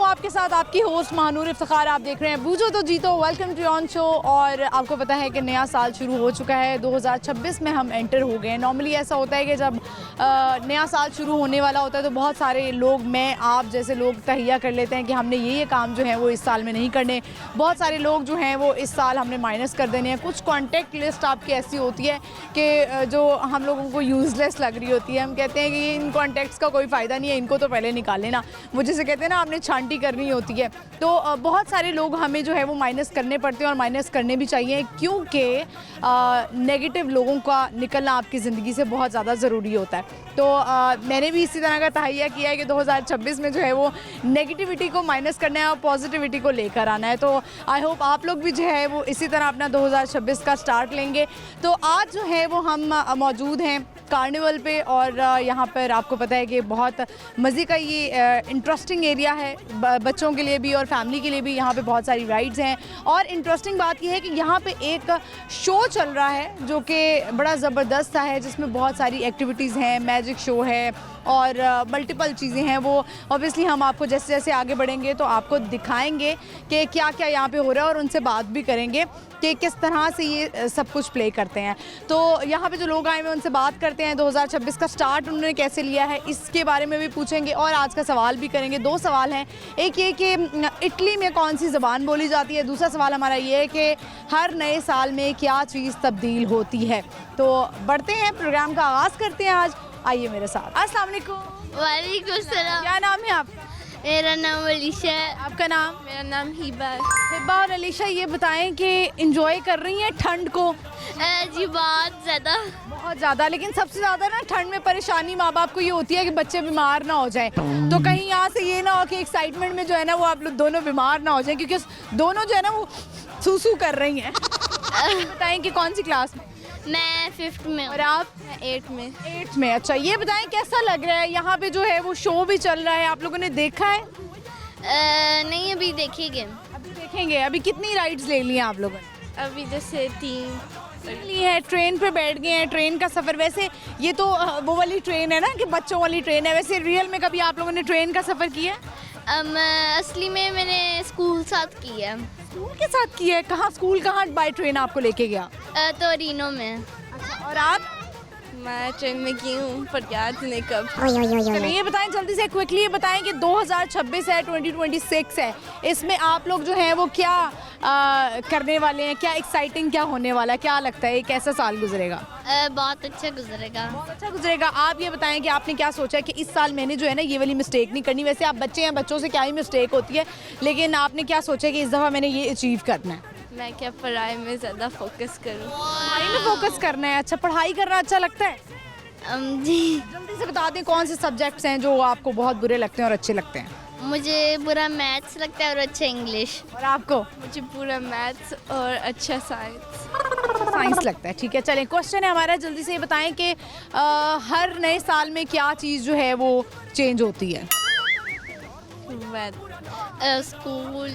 आपके साथ आपकी होस्ट महानूर इफ्तिखार। आप देख रहे हैं बूझो तो जीतो, वेलकम टू ऑन शो। और आपको पता है कि नया साल शुरू हो चुका है, 2026 में हम एंटर हो गए हैं। नॉर्मली ऐसा होता है कि जब नया साल शुरू होने वाला होता है तो बहुत सारे लोग, मैं आप जैसे लोग तहिया कर लेते हैं कि हमने ये काम जो है वो इस साल में नहीं करने। बहुत सारे लोग जो हैं वो इस साल हमने माइनस कर देने हैं। कुछ कॉन्टैक्ट लिस्ट आपकी ऐसी होती है कि जो हम लोगों को यूज़लेस लग रही होती है। हम कहते हैं कि इन कॉन्टैक्ट्स का कोई फ़ायदा नहीं है, इनको तो पहले निकाल लेना। वो जैसे कहते हैं ना, आपने छांटी करनी होती है। तो बहुत सारे लोग हमें जो है वो माइनस करने पड़ते हैं और माइनस करने भी चाहिए, क्योंकि नेगेटिव लोगों का निकलना आपकी ज़िंदगी से बहुत ज़्यादा ज़रूरी होता है। तो मैंने भी इसी तरह का तहैया किया है कि 2026 में जो है वो नेगेटिविटी को माइनस करना है और पॉजिटिविटी को लेकर आना है। तो आई होप आप लोग भी जो है वो इसी तरह अपना 2026 का स्टार्ट लेंगे। तो आज जो है वो हम मौजूद हैं कार्निवल पे, और यहाँ पर आपको पता है कि बहुत मज़े का ये इंटरेस्टिंग एरिया है, बच्चों के लिए भी और फैमिली के लिए भी। यहाँ पे बहुत सारी राइड्स हैं और इंटरेस्टिंग बात ये है कि यहाँ पे एक शो चल रहा है जो कि बड़ा ज़बरदस्त सा है, जिसमें बहुत सारी एक्टिविटीज़ हैं, मैजिक शो है और मल्टीपल चीज़ें हैं। वो ऑब्वियसली हम आपको जैसे जैसे आगे बढ़ेंगे तो आपको दिखाएंगे कि क्या क्या यहाँ पे हो रहा है, और उनसे बात भी करेंगे कि किस तरह से ये सब कुछ प्ले करते हैं। तो यहाँ पे जो लोग आए हुए उनसे बात करते हैं, 2026 का स्टार्ट उन्होंने कैसे लिया है इसके बारे में भी पूछेंगे और आज का सवाल भी करेंगे। 2 सवाल हैं, एक ये कि इटली में कौन सी ज़बान बोली जाती है, दूसरा सवाल हमारा ये है कि हर नए साल में क्या चीज़ तब्दील होती है। तो बढ़ते हैं, प्रोग्राम का आगाज़ करते हैं आज, आइए मेरे साथ। अस्सलाम वालेकुम। वालेकुम सलाम। क्या नाम है आपका? मेरा नाम अलीशा है। आपका नाम? मेरा नाम हिबा है। हिबा और अलीशा, ये बताएं कि इंजॉय कर रही हैं ठंड को? जी बहुत ज़्यादा। लेकिन सबसे ज़्यादा ना ठंड में परेशानी माँ बाप को ये होती है कि बच्चे बीमार ना हो जाएं। तो कहीं यहाँ से ये ना हो कि एक्साइटमेंट में जो है ना वो आप लोग दोनों बीमार ना हो जाएं, क्योंकि दोनों जो है ना वो सूसू कर रही हैं। बताएं कि कौन सी क्लास में? मैं 5th में हूँ। और आप? मैं 8th में। 8th में। अच्छा, ये बताएं कैसा लग रहा है यहाँ पे जो है वो शो भी चल रहा है, आप लोगों ने देखा है? नहीं, अभी देखेंगे। अभी देखेंगे। अभी कितनी राइड्स ले ली हैं आप लोगों ने? अभी जैसे 3 ली है। ट्रेन पे बैठ गए हैं। ट्रेन का सफ़र, वैसे ये तो वो वाली ट्रेन है ना कि बच्चों वाली ट्रेन है, वैसे रियल में कभी आप लोगों ने ट्रेन का सफ़र किया है? असली में मैंने स्कूल साथ किया। स्कूल के साथ किया है? कहाँ स्कूल, कहाँ बाय ट्रेन आपको लेके गया? टोरिनो में। अच्छा, और आप? मैं ट्रेन में की हूँ, पर याद नहीं कब। चलिए ये बताएं जल्दी से, क्विकली ये बताएं कि 2026 है, 2026 है, इसमें आप लोग जो हैं वो क्या करने वाले हैं, क्या एक्साइटिंग क्या होने वाला है, क्या लगता है कैसा साल गुजरेगा? बहुत अच्छा गुजरेगा। बहुत अच्छा गुजरेगा। आप ये बताएं कि आपने क्या सोचा है कि इस साल मैंने जो है ना ये वाली मिस्टेक नहीं करनी। वैसे आप बच्चे हैं, बच्चों से क्या ही मिस्टेक होती है, लेकिन आपने क्या सोचा है कि इस दफ़ा मैंने ये अचीव करना है? मैं क्या पढ़ाई में ज़्यादा फोकस करूँ। पढ़ाई में फोकस करना है। अच्छा, पढ़ाई करना अच्छा लगता है? जी। जल्दी से बता दें कौन से सब्जेक्ट्स हैं जो आपको बहुत बुरे लगते हैं और अच्छे लगते हैं? मुझे बुरा मैथ्स लगता है और अच्छा इंग्लिश। और आपको? मुझे पूरा मैथ्स और अच्छा साइंस। साइंस लगता है। ठीक है, चलें, क्वेश्चन है हमारा, जल्दी से ये बताएं कि हर नए साल में क्या चीज़ जो है वो चेंज होती है? स्कूल।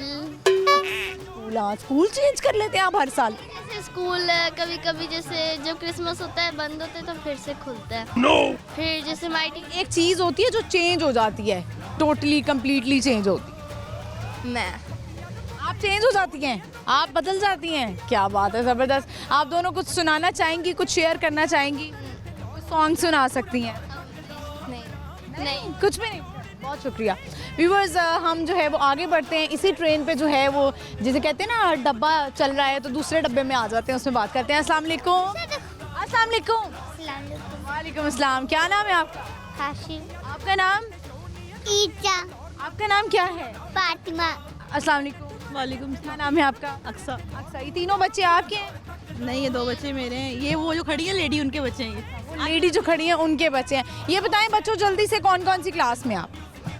स्कूल चेंज कर लेते हैं आप हर साल? जैसे स्कूल कभी कभी जैसे जब क्रिसमस होता है बंद होता है तो फिर से खुलता है। फिर जैसे माइटिंग एक चीज़ होती है जो चेंज हो जाती है, टोटली कम्प्लीटली चेंज होती है। मैं आप चेंज हो जाती हैं, आप बदल जाती हैं। क्या बात है, ज़बरदस्त। आप दोनों कुछ सुनाना चाहेंगी, कुछ शेयर करना चाहेंगी? कोई सॉन्ग सुना सकती हैं? नहीं। कुछ भी नहीं। बहुत शुक्रिया। व्यूअर्स, हम जो है वो आगे बढ़ते हैं। इसी ट्रेन पे जो है वो जिसे कहते हैं ना डब्बा चल रहा है, तो दूसरे डब्बे में आ जाते हैं, उसमें बात करते हैं। अस्सलाम वालेकुम। अस्सलाम वालेकुम। वालेकुम अस्सलाम। क्या नाम है आपका? हाशिम। आपका नाम? ईजा। आपका नाम क्या है? फातिमा। अस्सलाम वालेकुम। वालेकुम। क्या नाम है आपका? अक्सा। अच्छा, ये तीनों बच्चे आपके हैं? नहीं, ये 2 बच्चे मेरे हैं। ये वो जो खड़ी है लेडी, उनके बच्चे हैं। ये लेडी जो खड़ी हैं उनके बच्चे हैं। ये बताएं बच्चों जल्दी से, कौन कौन सी क्लास में आप?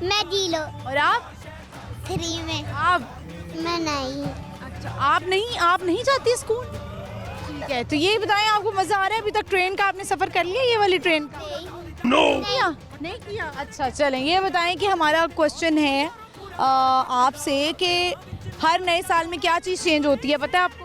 मैं जीलो। और आप? 3 में। आप? मैं नहीं। अच्छा, आप नहीं जाती स्कूल? ठीक है, तो ये बताएं आपको मज़ा आ रहा है अभी तक ट्रेन का? आपने सफ़र कर लिया ये वाली ट्रेन का? नहीं किया। अच्छा, चलें, ये बताएं कि हमारा क्वेश्चन है आपसे कि हर नए साल में क्या चीज़ चेंज होती है, पता है आपको?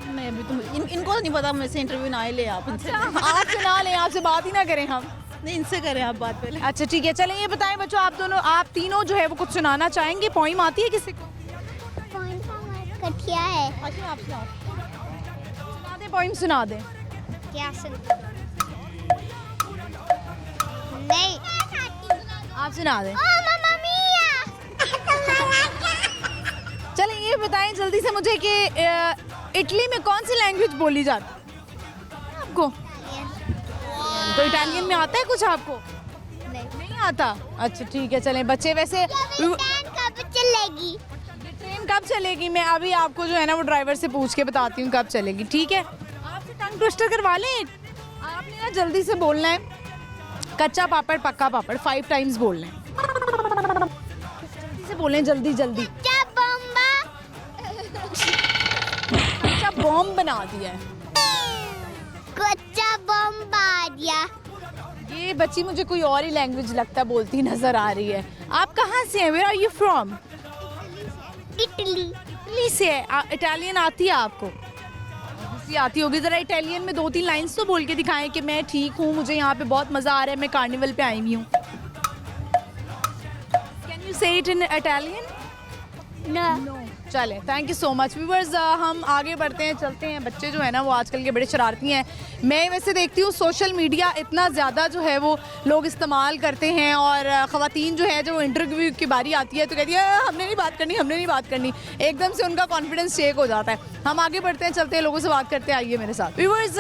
नहीं, अभी तो इनको तो नहीं पता, मुझसे इंटरव्यू ना ही ले आप। आपसे ना लें, आपसे बात ही ना करें हम। नहीं, इनसे करें आप बात पहले। अच्छा ठीक है, चलें ये बताएं बच्चों, आप तीनों जो है वो कुछ सुनाना चाहेंगे? पोइम आती है किसी को? कौन सा कठिया है? अच्छा, आप सुनाओ। सुना दे, पोइम सुना दे। क्या सुन? नहीं, आप सुना दें। ओ मम्मा मिया। चलें ये बताएं जल्दी से मुझे कि इटली में कौन सी लैंग्वेज बोली जाती है आपको? तो इटालियन में आता है कुछ आपको? नहीं आता। अच्छा ठीक है, चलें बच्चे वैसे कब चलेगी? ट्रेन कब चलेगी मैं अभी आपको जो है ना वो ड्राइवर से पूछ के बताती हूँ कब चलेगी, ठीक है? आपसे टंग ट्विस्टर करवा लें। आपने ना जल्दी से बोलना है, कच्चा पापड़ पक्का पापड़ 5 टाइम्स बोलना है। जल्दी से बोलें, जल्दी जल्दी। क्या बम्बा? कच्चा बॉम्ब बना दिया है। कच्चा बम्बा दिया। ये बच्ची मुझे कोई और ही लैंग्वेज लगता बोलती नजर आ रही है। आप कहाँ से हैं? Where are you from? Italy. Italy से है। इटालियन आती है आपको? आती होगी। जरा इटालियन में 2-3 लाइंस तो बोल के दिखाएं कि मैं ठीक हूँ, मुझे यहाँ पे बहुत मजा आ रहा है, मैं कार्निवल पे आई हुई हूँ। कैन यू से इट इन इटालियन? नो। चले, thank you so much viewers. हम आगे बढ़ते हैं, चलते हैं। बच्चे जो है ना वो आजकल के बड़े शरारती हैं। मैं वैसे देखती हूँ सोशल मीडिया इतना ज़्यादा जो है वो लोग इस्तेमाल करते हैं, और ख़वातीन जो है जो इंटरव्यू की बारी आती है तो कहती है हमने नहीं बात करनी, हमने नहीं बात करनी। एकदम से उनका कॉन्फिडेंस शेक हो जाता है। हम आगे बढ़ते हैं, चलते हैं, लोगों से बात करते हैं। आइए मेरे साथ। व्यूअर्स,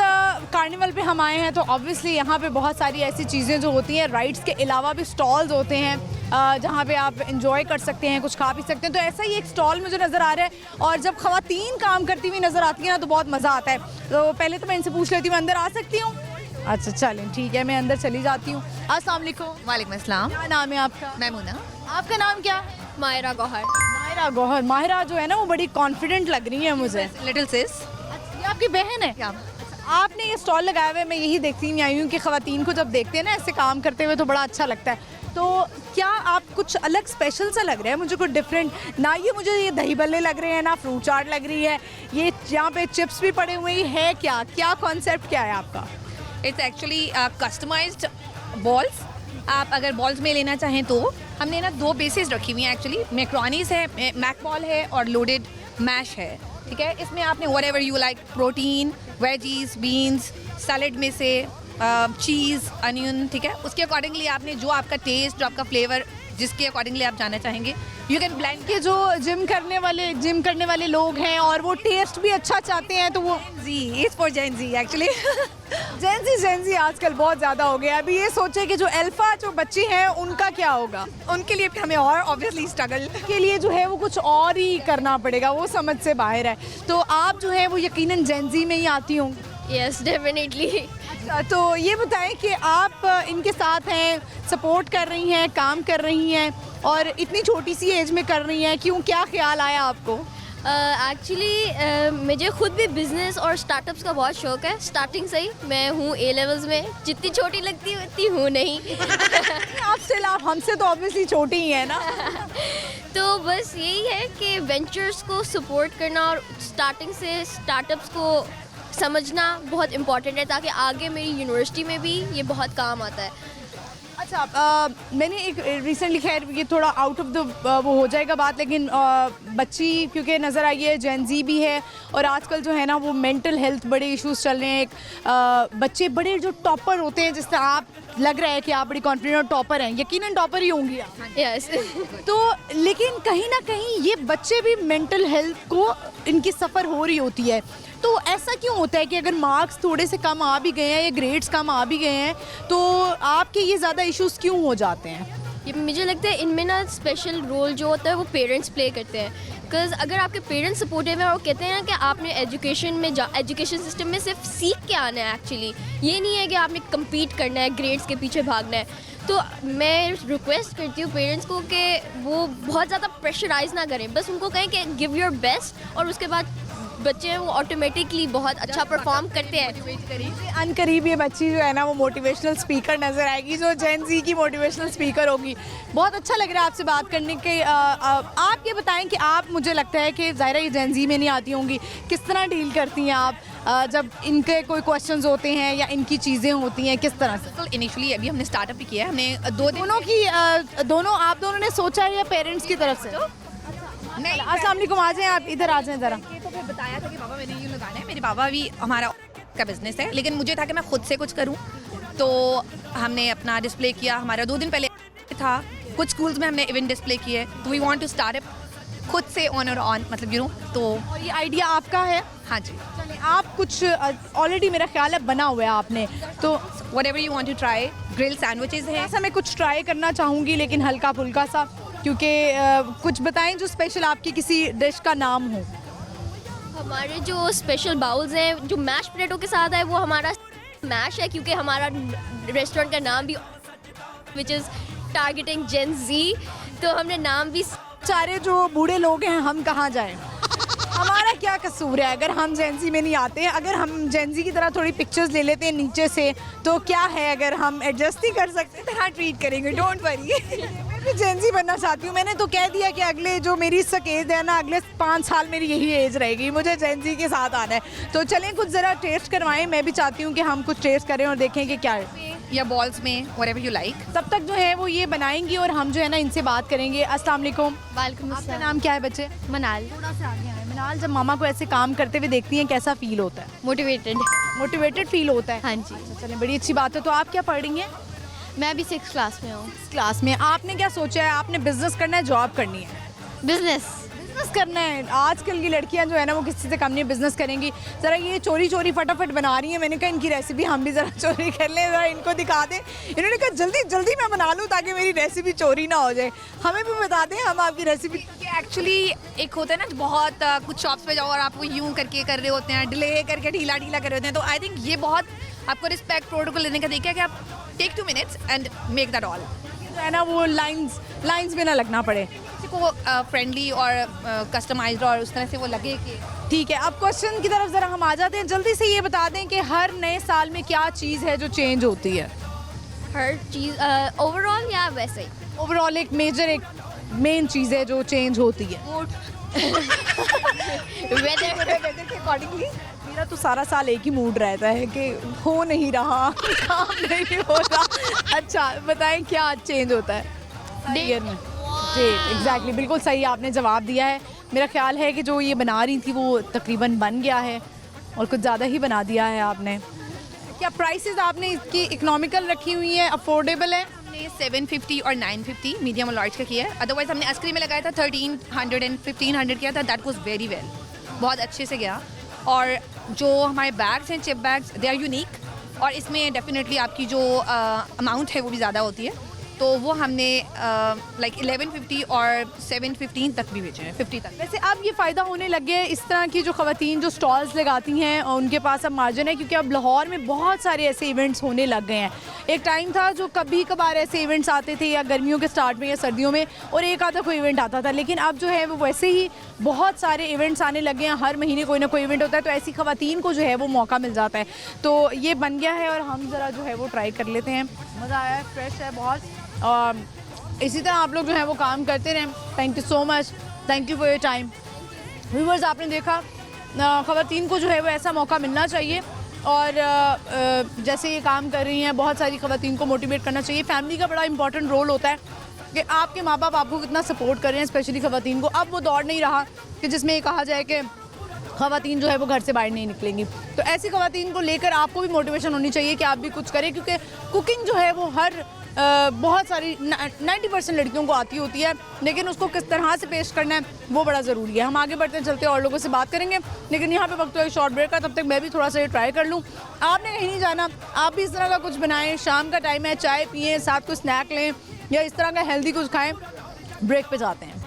कार्निवल पे हम आए हैं तो ऑब्वियसली यहाँ पे बहुत सारी ऐसी चीज़ें जो होती हैं, राइड्स के अलावा भी स्टॉल्स होते हैं जहाँ पे आप इंजॉय कर सकते हैं, कुछ खा पी सकते हैं। तो ऐसा ही एक स्टॉल मुझे नज़र आ रहा है, और जब ख़वातीन काम करती हुई नज़र आती हैं ना तो बहुत मज़ा आता है। तो पहले तो मैं इनसे पूछ लेती हूँ, अंदर आ सकती हूँ? अच्छा चलें ठीक है, मैं अंदर चली जाती हूँ। अस्सलाम वालेकुम। वालेकुम अस्सलाम। क्या नाम है आपका? मैमूना। आपका नाम क्या है? मायरा गौहर। माहिरा गौहर। माहिरा जो है ना वो बड़ी कॉन्फिडेंट लग रही है मुझे। लिटिल सिस। ये आपकी बहन है? क्या? आपने ये स्टॉल लगाया हुआ है, मैं यही देखती हुई आई हूँ कि ख़वातीन को जब देखते हैं ना ऐसे काम करते हुए तो बड़ा अच्छा लगता है। तो क्या आप कुछ अलग स्पेशल सा लग रहा है मुझे, कुछ डिफरेंट ना? ये मुझे ये दही बल्ले लग रहे हैं ना फ्रूट चाट लग रही है, ये यहाँ पे चिप्स भी पड़े हुए हैं। क्या क्या कॉन्सेप्ट क्या है आपका? It's actually customised balls. आप अगर बॉल्स में लेना चाहें तो हमने ना 2 बेसिस रखी हुई हैं एक्चुअली। मैक्रोनीस है, मैक बॉल है और लोडेड मैश है, ठीक है? इसमें आपने whatever you like, protein, veggies, beans, salad में से चीज़, अनियन, ठीक है? उसके अकॉर्डिंगली आपने जो आपका टेस्ट, जो आपका फ्लेवर, जिसके अकॉर्डिंगली आप जाना चाहेंगे यू कैन ब्लेंड। के जो जिम करने वाले लोग हैं और वो टेस्ट भी अच्छा चाहते हैं तो वो जी it's for Gen Z actually. Gen Z आजकल बहुत ज़्यादा हो गया। अभी ये सोचे कि जो अल्फा जो बच्चे हैं उनका क्या होगा, उनके लिए हमें और ऑब्वियसली स्ट्रगल के लिए जो है वो कुछ और ही करना पड़ेगा, वो समझ से बाहर है। तो आप जो है वो यकीनन जेंजी में ही आती होंगी। Yes definitely. अच्छा, तो ये बताएं कि आप इनके साथ हैं, सपोर्ट कर रही हैं, काम कर रही हैं, और इतनी छोटी सी एज में कर रही हैं, क्यों, क्या ख्याल आया आपको? एक्चुअली मुझे खुद भी बिजनेस और स्टार्टअप्स का बहुत शौक है स्टार्टिंग से ही। मैं हूँ A लेवल्स में, जितनी छोटी लगती है उतनी हूँ नहीं। आप हमसे तो ऑब्वियसली छोटी ही है ना। तो बस यही है कि वेंचर्स को सपोर्ट करना और स्टार्टिंग से स्टार्टअप्स को समझना बहुत इम्पॉर्टेंट है, ताकि आगे मेरी यूनिवर्सिटी में भी ये बहुत काम आता है। अच्छा, मैंने एक रिसेंटली, खैर ये थोड़ा आउट ऑफ द वो हो जाएगा बात, लेकिन बच्ची क्योंकि नज़र आई है, जेंजी भी है, और आजकल जो है ना वो मेंटल हेल्थ बड़े इश्यूज चल रहे हैं। एक बच्चे बड़े जो टॉपर होते हैं, जिस तरह आप लग रहा है कि आप बड़ी कॉन्फिडेंट टॉपर हैं, यकीनन टॉपर ही होंगी आप। यस। तो लेकिन कहीं ना कहीं ये बच्चे भी मेंटल हेल्थ को इनकी सफ़र हो रही होती है। तो ऐसा क्यों होता है कि अगर मार्क्स थोड़े से कम आ भी गए हैं या ग्रेड्स कम आ भी गए हैं तो आपके ये ज़्यादा इश्यूज क्यों हो जाते हैं? ये मुझे लगता है इनमें ना स्पेशल रोल जो होता है वो पेरेंट्स प्ले करते हैं। बिकॉज अगर आपके पेरेंट्स सपोर्टिव है और कहते हैं ना कि आपने एजुकेशन सिस्टम में सिर्फ सीख के आना है, एक्चुअली ये नहीं है कि आपने कम्पीट करना है, ग्रेड्स के पीछे भागना है। तो मैं रिक्वेस्ट करती हूँ पेरेंट्स को कि वो बहुत ज़्यादा प्रेशराइज ना करें, बस उनको कहें कि गिव योर बेस्ट और उसके बाद बच्चे हैं वो ऑटोमेटिकली बहुत अच्छा परफॉर्म करते हैं। अनकरीब ये बच्ची जो है ना वो मोटिवेशनल स्पीकर नज़र आएगी, जो जेन ज़ी की मोटिवेशनल स्पीकर होगी। बहुत अच्छा लग रहा है आपसे बात करने के। आप ये बताएं कि आप, मुझे लगता है कि ज़ाहिर ये जेन ज़ी में नहीं आती होंगी, किस तरह डील करती हैं आप जब इनके कोई क्वेश्चंस होते हैं या इनकी चीज़ें होती हैं, किस तरह से? तो इनिशियली अभी हमने स्टार्टअप भी किया है, हमने 2 दिन दोनों की आप दोनों ने सोचा है या पेरेंट्स की तरफ से? नहीं, अस्सलाम वालेकुम, आ जाएं आप इधर, आ जाएं ज़रा। ये तो फिर बताया था कि पापा मैंने ये लगाना है। मेरे पापा भी हमारा का बिजनेस है, लेकिन मुझे था कि मैं खुद से कुछ करूं, तो हमने अपना डिस्प्ले किया। हमारा 2 दिन पहले था, कुछ स्कूल्स में हमने इवेंट डिस्प्ले किए। तो we want to start up खुद से ऑन और ऑन, मतलब यू नो। तो और ये आइडिया आपका है? हाँ जी, चलिए, आप कुछ ऑलरेडी मेरा ख्याल है बना हुआ है आपने, तो whatever you want to try. Grill sandwiches है। ऐसा मैं कुछ ट्राई करना चाहूँगी, लेकिन हल्का फुल्का सा, क्योंकि कुछ बताएं जो स्पेशल आपकी किसी डिश का नाम हो। हमारे जो स्पेशल बाउल्स हैं जो मैश पोटैटो के साथ है, वो हमारा मैश है, क्योंकि हमारा रेस्टोरेंट का नाम भी विच इज़ टारगेटिंग जेन ज़ी, तो हमने नाम भी सारे जो बूढ़े लोग हैं, हम कहाँ जाएं? हमारा क्या कसूर है अगर हम जेंजी में नहीं आते? अगर हम जेंजी की तरह थोड़ी पिक्चर्स ले लेते हैं नीचे से, तो क्या है, अगर हम एडजस्ट ही कर सकते हैं, हाँ ट्रीट करेंगे, डोंट वरी। मैं भी जेंजी बनना चाहती हूँ। मैंने तो कह दिया कि अगले जो मेरी एज है ना, अगले 5 साल मेरी यही एज रहेगी, मुझे जेंजी के साथ आना है। तो चलें कुछ ज़रा टेस्ट करवाएं, मैं भी चाहती हूँ कि हम कुछ टेस्ट करें और देखें कि क्या है। या बॉल्स में, व्हाटएवर यू लाइक। तब तक जो है वो ये बनाएंगी और हम जो है ना इनसे बात करेंगे। अस्सलाम वालेकुम। वालेकुम आपका नाम क्या है बच्चे? मनाल। थोड़ा सा आगे आए। मनाल, जब मामा को ऐसे काम करते हुए देखती हैं कैसा फील होता है? मोटिवेटेड। मोटिवेटेड फील होता है? हाँ जी। अच्छा, चलें, बड़ी अच्छी बात है। तो आप क्या पढ़ रही हैं? मैं अभी 6th क्लास में हूँ। क्लास में। आपने क्या सोचा है? आपने बिजनेस करना है, जॉब करनी है? बिजनेस। बिजनेस करना है। आजकल की लड़कियां जो है ना वो किसी से कम नहीं बिजनेस करेंगी। ज़रा ये चोरी चोरी फटाफट बना रही हैं। मैंने कहा इनकी रेसिपी हम भी ज़रा चोरी कर लें, ज़रा इनको दिखा दें। इन्होंने कहा जल्दी जल्दी मैं बना लूँ ताकि मेरी रेसिपी चोरी ना हो जाए। हमें भी बता दें, हम आपकी रेसिपी। एक्चुअली एक होता है ना बहुत कुछ शॉप्स पे जाओ और आपको यूं करके कर रहे होते हैं, डिले करके ढीला ढीला कर रहे होते हैं। तो आई थिंक ये बहुत आपको रिस्पेक्ट प्रोटोकॉल लेने का देखा कि आप take 2 minutes and make that all, जो है ना वो लाइंस में ना लगना पड़े, किसी को फ्रेंडली और कस्टमाइज्ड और उस तरह से वो लगे कि ठीक है। अब क्वेश्चन की तरफ ज़रा हम आ जाते हैं। जल्दी से ये बता दें कि हर नए साल में क्या चीज़ है जो चेंज होती है? हर चीज़ ओवरऑल या वैसे ही? ओवरऑल एक मेन चीज़ है जो चेंज होती है। वेदर के अकॉर्डिंगली मेरा तो सारा साल एक ही मूड रहता है कि हो नहीं रहा, काम नहीं हो रहा। अच्छा बताएं क्या चेंज होता है ईयर में? डेट, एग्जैक्टली, बिल्कुल सही आपने जवाब दिया है। मेरा ख्याल है कि जो ये बना रही थी वो तकरीबन बन गया है और कुछ ज़्यादा ही बना दिया है आपने। क्या प्राइसेस आपने इसकी इकोनॉमिकल रखी हुई हैं, अफोर्डेबल है? हमने 750 और 950 मीडियम और लार्ज का किया है। अदरवाइज हमने अस्करी में लगाया था 1300 एंड 1500 किया था। दैट वाज वेरी वेल, बहुत अच्छे से गया। और जो हमारे बैग्स हैं, chip bags, they are unique, और इसमें डेफिनेटली आपकी जो अमाउंट है वो भी ज़्यादा होती है। तो वो हमने लाइक 1150 और 715 तक भी भेजे हैं, 50 तक। वैसे अब ये फ़ायदा होने लग गया है इस तरह की जो ख़वातीन जो स्टॉल्स लगाती हैं और उनके पास अब मार्जिन है, क्योंकि अब लाहौर में बहुत सारे ऐसे इवेंट्स होने लग गए हैं। एक टाइम था जो कभी कभार ऐसे इवेंट्स आते थे, या गर्मियों के स्टार्ट में या सर्दियों में, और एक आधा कोई इवेंट आता था। लेकिन अब जो है वो वैसे ही बहुत सारे इवेंट्स आने लगे हैं। हर महीने कोई ना कोई इवेंट होता है, तो ऐसी ख़वातीन को जो है वो मौका मिल जाता है। तो ये बन गया है और हम ज़रा जो है वो ट्राई कर लेते हैं। मज़ा आया है, फ्रेश है बहुत। और इसी तरह आप लोग जो है वो काम करते रहें। Thank you so much, thank you for your time. Viewers, आपने देखा ख़वातीन को जो है वो ऐसा मौका मिलना चाहिए, और जैसे ये काम कर रही हैं, बहुत सारी ख़वातीन को मोटिवेट करना चाहिए। फैमिली का बड़ा इंपॉर्टेंट रोल होता है कि आपके माँ बाप आपको कितना सपोर्ट कर रहे हैं, स्पेशली ख़वातीन को। अब वो दौर नहीं रहा कि जिसमें ये कहा जाए कि ख़वातीन जो है वो घर से बाहर नहीं निकलेंगी। तो ऐसी ख़वातीन को लेकर आपको भी मोटिवेशन होनी चाहिए कि आप भी कुछ करें, क्योंकि कुकिंग जो है वो हर बहुत सारी 90% लड़कियों को आती होती है, लेकिन उसको किस तरह से पेश करना है वो बड़ा ज़रूरी है। हम आगे बढ़ते चलते और लोगों से बात करेंगे, लेकिन यहाँ पे वक्त तो एक शॉर्ट ब्रेक का, तब तक मैं भी थोड़ा सा ये ट्राई कर लूँ। आपने कहीं नहीं जाना, आप भी इस तरह का कुछ बनाएं। शाम का टाइम है, चाय पिएँ, साथ कुछ स्नैक लें या इस तरह का हेल्दी कुछ खाएँ। ब्रेक पे जाते हैं।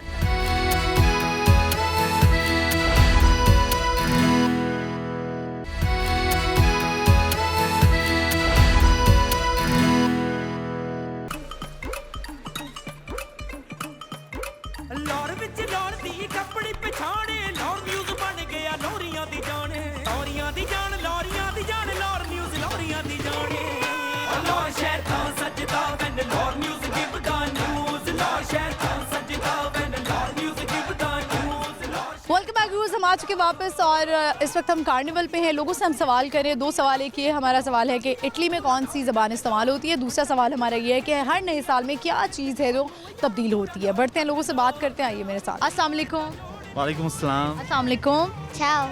ਲਾਹੌਰ ਵਿੱਚ ਲਾਹੌਰ ਦੀ ਕੱਪੜੀ ਪਛਾਣੇ, ਲਾਹੌਰ ਨਿਊਜ਼ ਬਣ ਗਿਆ ਲੋਰੀਆਂ हम आ चुके वापस और इस वक्त हम कार्निवल पे हैं। लोगों से हम सवाल करें, 2 सवाल। एक ये हमारा सवाल है कि इटली में कौन सी ज़बान इस्तेमाल होती है। दूसरा सवाल हमारा ये है कि हर नए साल में क्या चीज़ है जो तब्दील होती है। बढ़ते हैं, लोगों से बात करते हैं। आइए मेरे साथ। अस्सलाम वालेकुम। वालेकुम अस्सलाम। अस्सलाम वालेकुम। Ciao.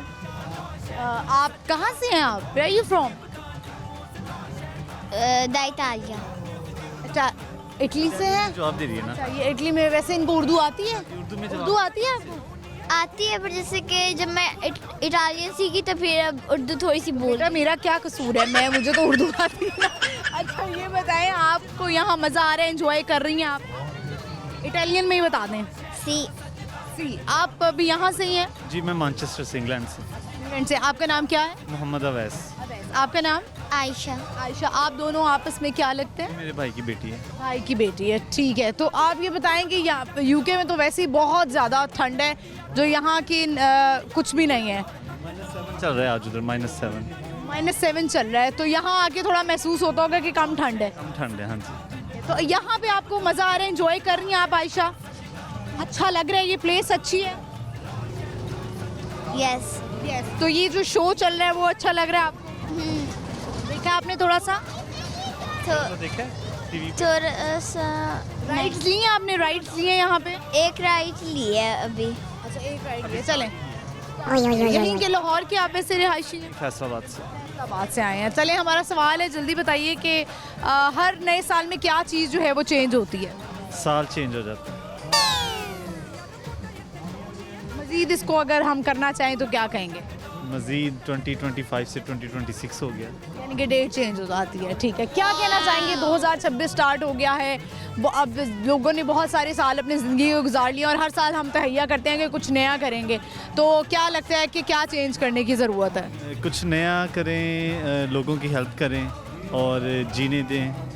आप कहाँ से हैं? आप where are you from? Da Italia. अच्छा, इटली से हैं? जवाब दे रही है ना। अच्छा, ये इटली में वैसे इनको उर्दू आती है? उर्दू में उर्दू आती है आपको? आती है, पर जैसे कि जब मैं इटालियन सीखी तो फिर अब उर्दू थोड़ी सी बोल बेटा मेरा क्या कसूर है, मुझे तो उर्दू आती है ना। अच्छा ये बताएं, आपको यहाँ मज़ा आ रहा है, एंजॉय कर रही हैं आप? इटालियन में ही बता दें। सी सी। आप अभी यहाँ से ही हैं? जी मैं मैनचेस्टर से, इंग्लैंड से। इंग्लैंड से। आपका नाम क्या है? मोहम्मद अवैस। आपका नाम? आयशा। आयशा। आप दोनों आपस में क्या लगते हैं? मेरे भाई की बेटी है। भाई की बेटी है, ठीक है। तो आप ये बताएं कि यहाँ यूके में तो वैसे ही बहुत ज़्यादा ठंड है, जो यहाँ की कुछ भी नहीं है। -7 चल रहा है आज उधर, -7। -7 चल रहा है, तो यहाँ आके थोड़ा महसूस होता होगा कि कम ठंड है। कम ठंड है, हाँ जी। तो यहाँ पे आपको मज़ा आ रहा है, एंजॉय कर रही हैं आप आयशा? अच्छा लग रहा है, ये प्लेस अच्छी है? यस। तो ये जो शो चल रहा है वो अच्छा लग रहा है आपको? देखा आपने थोड़ा सा? तो देखा टीवी थोड़ा सा राइड्स ली हैं आपने? राइड्स लिए यहाँ पे? एक राइड ली है अभी। अच्छा, एक राइड लिए। चलें। यहीं के लाहौर के आप ऐसे रिहायशी हैं? फैसलाबाद से। फैसलाबाद से आए हैं। चलें, हमारा सवाल है, जल्दी बताइए कि हर नए साल में क्या चीज़ जो है वो चेंज होती है? साल चेंज हो जाता है। मज़ीद इसको अगर हम करना चाहें तो क्या कहेंगे? मज़ीद 2025 से 2026 हो गया। यानी कि डेट चेंज हो जाती है, ठीक है। क्या कहना चाहेंगे? 2026 स्टार्ट हो गया है, अब लोगों ने बहुत सारे साल अपनी ज़िंदगी को गुजार लिया और हर साल हम तहैया करते हैं कि कुछ नया करेंगे। तो क्या लगता है कि क्या चेंज करने की ज़रूरत है? कुछ नया करें, लोगों की हेल्प करें और जीने दें।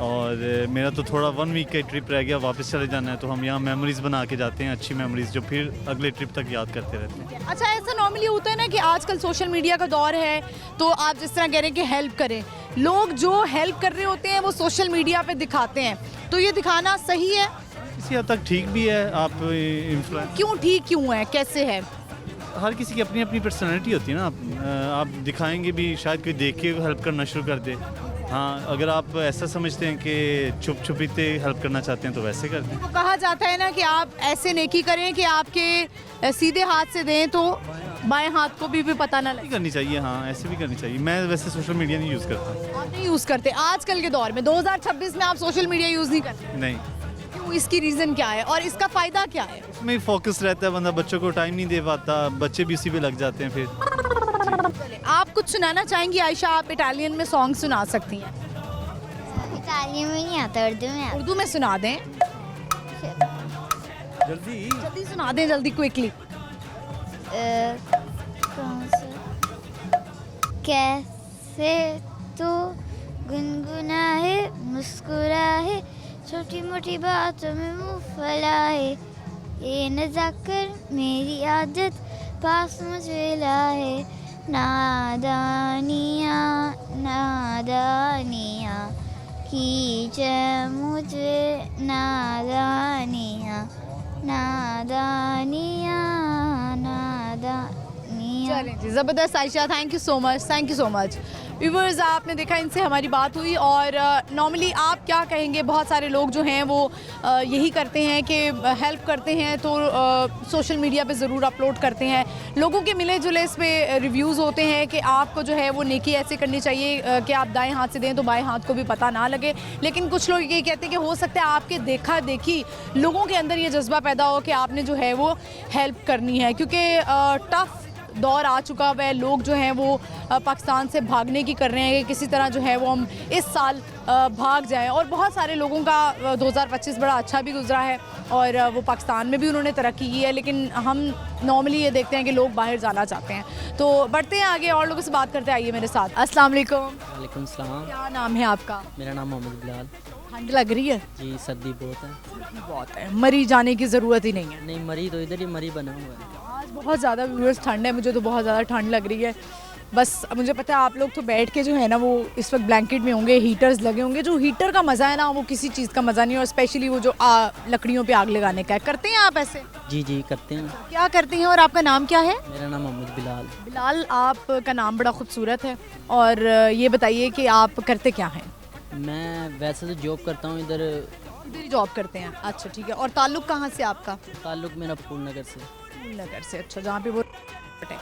और मेरा तो थोड़ा 1 वीक का ट्रिप रह गया, वापस चले जाना है। तो हम यहाँ मेमोरीज़ बना के जाते हैं, अच्छी मेमोरीज़, जो फिर अगले ट्रिप तक याद करते रहते हैं। अच्छा, ऐसा नॉर्मली होता है ना कि आजकल सोशल मीडिया का दौर है, तो आप जिस तरह कह रहे हैं कि हेल्प करें, लोग जो हेल्प कर रहे होते हैं वो सोशल मीडिया पे दिखाते हैं, तो ये दिखाना सही है? किसी हद तक ठीक भी है। आप इन्फ्लुएंस, क्यों ठीक क्यों है, कैसे है? हर किसी की अपनी अपनी पर्सनैलिटी होती है ना। आप दिखाएंगे भी, शायद कोई देख के हेल्प करना शुरू कर दे। हाँ, अगर आप ऐसा समझते हैं कि छुप छुपीते हेल्प करना चाहते हैं तो वैसे कर दें। तो कहा जाता है ना कि आप ऐसे नेकी करें कि आपके सीधे हाथ से दें तो बाएं हाथ को भी पता ना लगे। करनी चाहिए, हाँ ऐसे भी करनी चाहिए। मैं वैसे सोशल मीडिया नहीं यूज़ करता। आप नहीं यूज़ करते? आजकल के दौर में 2026 में आप सोशल मीडिया यूज़ नहीं करते? नहीं। क्यों? इसकी रीज़न क्या है और इसका फ़ायदा क्या है? उसमें फोकस रहता है, बंदा बच्चों को टाइम नहीं दे पाता, बच्चे भी उसी पे लग जाते हैं फिर। आप कुछ सुनाना चाहेंगी आयशा? आप इटालियन में सॉन्ग सुना सकती हैं। इटालियन में नहीं आता, उर्दू में आता। उर्दू में सुना दें, जल्दी जल्दी सुना दें, जल्दी क्विकली। कौन सा? कैसे तो गुनगुना है, मुस्कुरा है, छोटी मोटी बातों में मुँह फैला है, ये न जाकर मेरी आदत पास मुझे लाए, नादानिया नादानिया कीजे मुझे, नादानिया नादानिया नादानिया। चलें जी, ज़बरदस्त Ayesha, thank you so much, thank you so much. Viewers, आपने देखा इनसे हमारी बात हुई और नॉर्मली आप क्या कहेंगे? बहुत सारे लोग जो हैं वो यही करते हैं कि हेल्प करते हैं तो सोशल मीडिया पे ज़रूर अपलोड करते हैं। लोगों के मिले जुले इस पे रिव्यूज़ होते हैं कि आपको जो है वो नेकी ऐसे करनी चाहिए कि आप दाएं हाथ से दें तो बाएं हाथ को भी पता ना लगे। लेकिन कुछ लोग ये कहते हैं कि हो सकता है आपके देखा देखी लोगों के अंदर ये जज्बा पैदा हो कि आपने जो है वो हेल्प करनी है, क्योंकि टफ़ दौर आ चुका हुआ है। लोग जो हैं वो पाकिस्तान से भागने की कर रहे हैं कि किसी तरह जो है वो हम इस साल भाग जाएं, और बहुत सारे लोगों का 2025 बड़ा अच्छा भी गुजरा है और वो पाकिस्तान में भी उन्होंने तरक्की की है। लेकिन हम नॉर्मली ये देखते हैं कि लोग बाहर जाना चाहते हैं। तो बढ़ते हैं आगे और लोगों से बात करते हैं। आइए मेरे साथ। अस्सलाम वालेकुम। वालेकुम सलाम। क्या नाम है आपका? मेरा नाम मोहम्मद बिलाल। ठंड लग रही है? जी सर्दी बहुत है। बहुत है, मरी जाने की ज़रूरत ही नहीं है। नहीं, मरी तो इधर ही मरी बना हुआ है। आज बहुत ज़्यादा व्यूअर्स ठंड है, मुझे तो बहुत ज़्यादा ठंड लग रही है। बस मुझे पता है आप लोग तो बैठ के जो है ना वो इस वक्त ब्लैंकेट में होंगे, हीटर्स लगे होंगे। जो हीटर का मज़ा है ना वो किसी चीज़ का मज़ा नहीं है, और स्पेशली वो जो लकड़ियों पे आग लगाने का है। करते हैं आप ऐसे? जी जी करते हैं। क्या करते हैं? और आपका नाम क्या है? मेरा नाम मोहम्मद बिलाल। बिलाल, आपका नाम बड़ा खूबसूरत है। और ये बताइए कि आप करते क्या हैं? मैं वैसे तो जॉब करता हूँ इधर। इधर ही जॉब करते हैं? अच्छा ठीक है। और ताल्लुक़ कहाँ से आपका? ताल्लुक़ मेरा फूलनगर से। फूलनगर से, अच्छा, जहाँ पे वो है।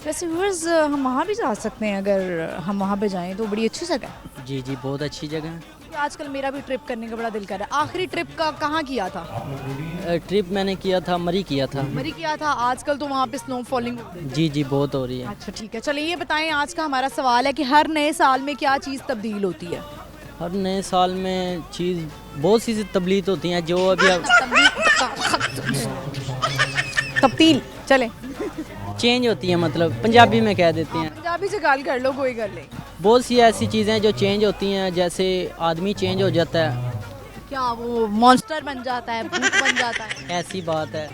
वैसे व्यूअर्स हम वहाँ भी जा सकते हैं, अगर हम वहाँ पे जाएं तो बड़ी अच्छी जगह है। जी जी बहुत अच्छी जगह है। क्योंकि आजकल मेरा भी ट्रिप करने का बड़ा दिल कर रहा है। आखिरी ट्रिप का कहाँ किया था? ट्रिप मैंने किया था, मरी किया था। मरी किया था। आजकल तो वहाँ पे स्नो फॉलिंग। जी जी बहुत हो रही है। अच्छा ठीक है। चलिए ये बताएं, आज का हमारा सवाल है कि हर नए साल में क्या चीज़ तब्दील होती है? हर नए साल में चीज़ बहुत सी तब्दील होती हैं जो अभी तब्दील चले चेंज होती हैं, मतलब पंजाबी में कह देते हैं। पंजाबी से गाल कर लो, कोई कर ले। बहुत सी ऐसी चीज़ें जो चेंज होती हैं, जैसे आदमी चेंज हो जाता है। क्या वो मॉन्स्टर बन जाता है, भूत बन जाता है? ऐसी बात है।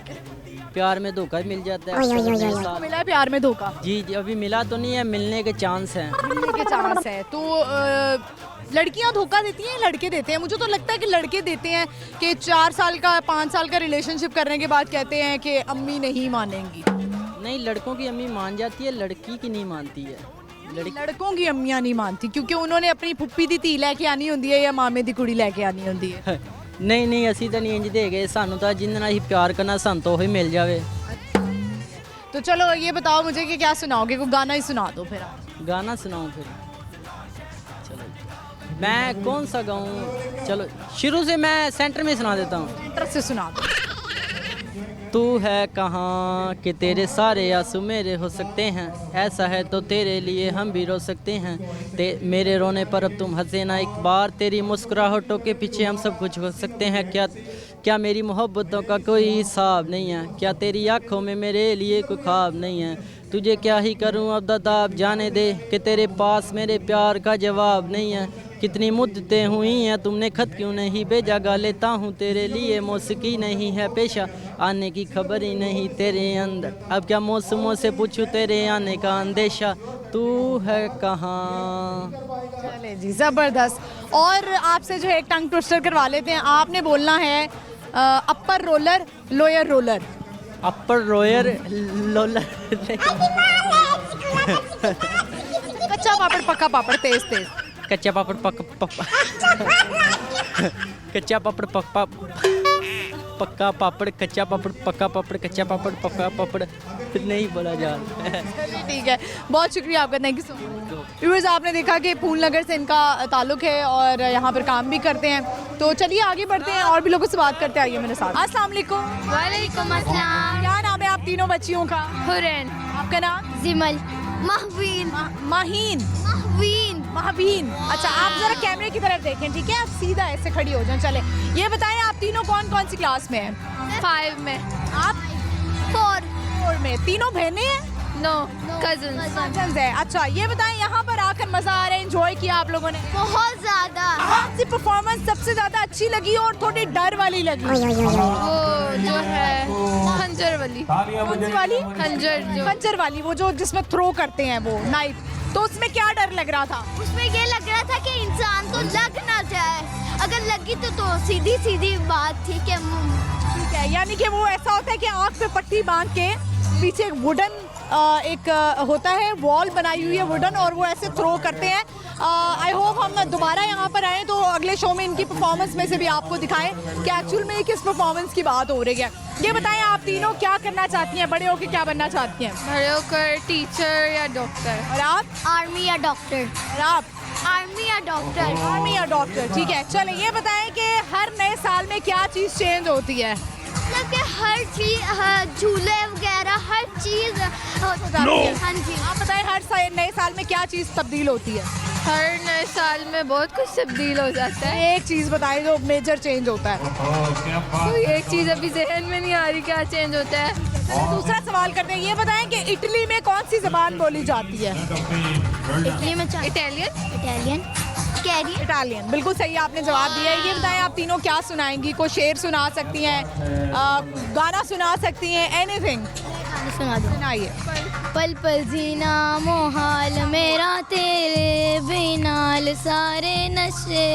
प्यार में धोखा मिल जाता है। आपको मिला है प्यार में धोखा? जी जी अभी मिला तो नहीं है, मिलने के चांस हैं। मिलने के चांस है। तो लड़कियां धोखा देती हैं, लड़के देते हैं? मुझे तो लगता है कि लड़के देते हैं कि 4 साल का 5 साल का रिलेशनशिप करने के बाद कहते हैं कि अम्मी नहीं मानेंगी। नहीं, लड़कों की अम्मी मान जाती है, लड़की की नहीं मानती है। लड़कों की अम्मियां नहीं मानती क्योंकि उन्होंने अपनी फुप्पी दी धी लैके आनी होंदी है या मामे दी कुड़ी लैके आनी होंदी है। नहीं नहीं असी तो नहीं इंज दे गए, सानू तो जिन्ना ही प्यार करना सान तो ही मिल जावे। तो चलो ये बताओ मुझे कि क्या सुनाओगे? कोई गाना ही सुना दो फिर आप। गाना सुनाऊं फिर? चलो मैं कौन सा गाऊं? चलो शुरू से मैं सेंटर में सुना देता हूँ। सेंटर से सुना दो। तू है कहाँ कि तेरे सारे आंसू मेरे हो सकते हैं, ऐसा है तो तेरे लिए हम भी रो सकते हैं। मेरे रोने पर अब तुम हंसे ना एक बार, तेरी मुस्कुराहटों के पीछे हम सब कुछ हो सकते हैं। क्या मेरी मोहब्बतों का कोई हिसाब नहीं है? क्या तेरी आँखों में मेरे लिए कोई ख्वाब नहीं है? तुझे क्या ही करूँ अब दादा अब जाने दे कि तेरे पास मेरे प्यार का जवाब नहीं है। कितनी मुद्दतें हुई हैं तुमने खत क्यों नहीं भेजा, गा लेता हूँ तेरे लिए मौसीकी नहीं है पेशा, आने की खबर ही नहीं तेरे अंदर, अब क्या मौसमों से पूछूं तेरे आने का अंदेशा, तू है कहाँ। चले जी, ज़बरदस्त। और आपसे जो है एक टंग ट्विस्टर करवा लेते हैं। आपने बोलना है अपर रोलर लोअर रोलर। अपर रोयर लोलर कच्चा पापड़ पक्का पापड़ तेज तेज। कच्चा पापड़ कच्चा पापड़ पक्का पापड़, कच्चा पापड़ पक्का पापड़, कच्चा पापड़ पक्का पापड़ नहीं बोला जा रहा है। चलिए ठीक है, बहुत शुक्रिया आपका, thank you so much. Viewers आपने देखा कि फूलनगर से इनका ताल्लुक़ है और यहाँ पर काम भी करते हैं। तो चलिए आगे बढ़ते हैं और भी लोगों से बात करते आइए मेरे साथ। अस्सलाम वालेकुम। वालेकुम अस्सलाम। क्या नाम है आप तीनों बच्चियों का? हुरैन, आपका नाम? जिमल, महवीन, माहीन, महवीन, महाबीन। अच्छा आप जरा कैमरे की तरफ देखें, ठीक है? आप सीधा ऐसे खड़ी हो जाएं। चले ये बताएं आप तीनों कौन कौन सी क्लास में हैं? 5 में। आप 4 में। तीनों बहनें हैं? No cousins. कजन्स है। अच्छा ये बताएं यहाँ पर आकर मजा आ रहा है, एंजॉय किया आप लोगों ने? बहुत ज़्यादा। कौन सी परफॉर्मेंस सबसे ज्यादा अच्छी लगी और थोड़ी डर वाली लगी? वो जो है खंजर वाली। कौन सी वाली? खंजर जो खंजर वाली, वो जो जिसमें थ्रो करते हैं वो नाइफ। तो उसमें क्या डर लग रहा था? उसमें ये लग रहा था कि इंसान को लग ना जाए, अगर लगी तो सीधी सीधी बात थी कि ठीक है, यानी कि वो ऐसा होता है कि आँख पे पट्टी बांध के पीछे एक वुडन एक होता है, वॉल बनाई हुई है वुडन, और वो ऐसे थ्रो करते हैं। आई होप हम दोबारा यहाँ पर आएँ तो अगले शो में इनकी परफॉर्मेंस में से भी आपको दिखाएं कि एक्चुअल में किस परफॉर्मेंस की बात हो रही है। ये बताएं आप तीनों क्या करना चाहती हैं, बड़े होकर क्या बनना चाहती हैं? बड़े होकर टीचर या डॉक्टर। और आप? आर्मी या डॉक्टर। और आप? आर्मी या डॉक्टर। आर्मी या डॉक्टर, ठीक है। चले ये बताएं कि हर नए साल में क्या चीज़ चेंज होती है? मतलब कि हर चीज, झूले वगैरह हर चीज हो जाती है। हाँ जी। आप बताएं हर नए साल में क्या चीज़ तब्दील होती है? हर नए साल में बहुत कुछ तब्दील हो जाता है। एक चीज़ बताएं जो मेजर चेंज होता है। कोई एक चीज अभी जहन में नहीं आ रही क्या चेंज होता है। दूसरा सवाल करते हैं, ये बताएं कि इटली में कौन सी जबान बोली जाती है? इटली में इटालियन। Italian carry. इटालियन, बिल्कुल सही आपने जवाब दिया है। ये बताएं आप तीनों क्या सुनाएंगी? कोई शेर सुना सकती हैं, गाना सुना सकती हैं, एनीथिंग? सुना दो। सुनाइए। पल पल जीना मोहाल मेरा तेरे बिनाल सारे नशे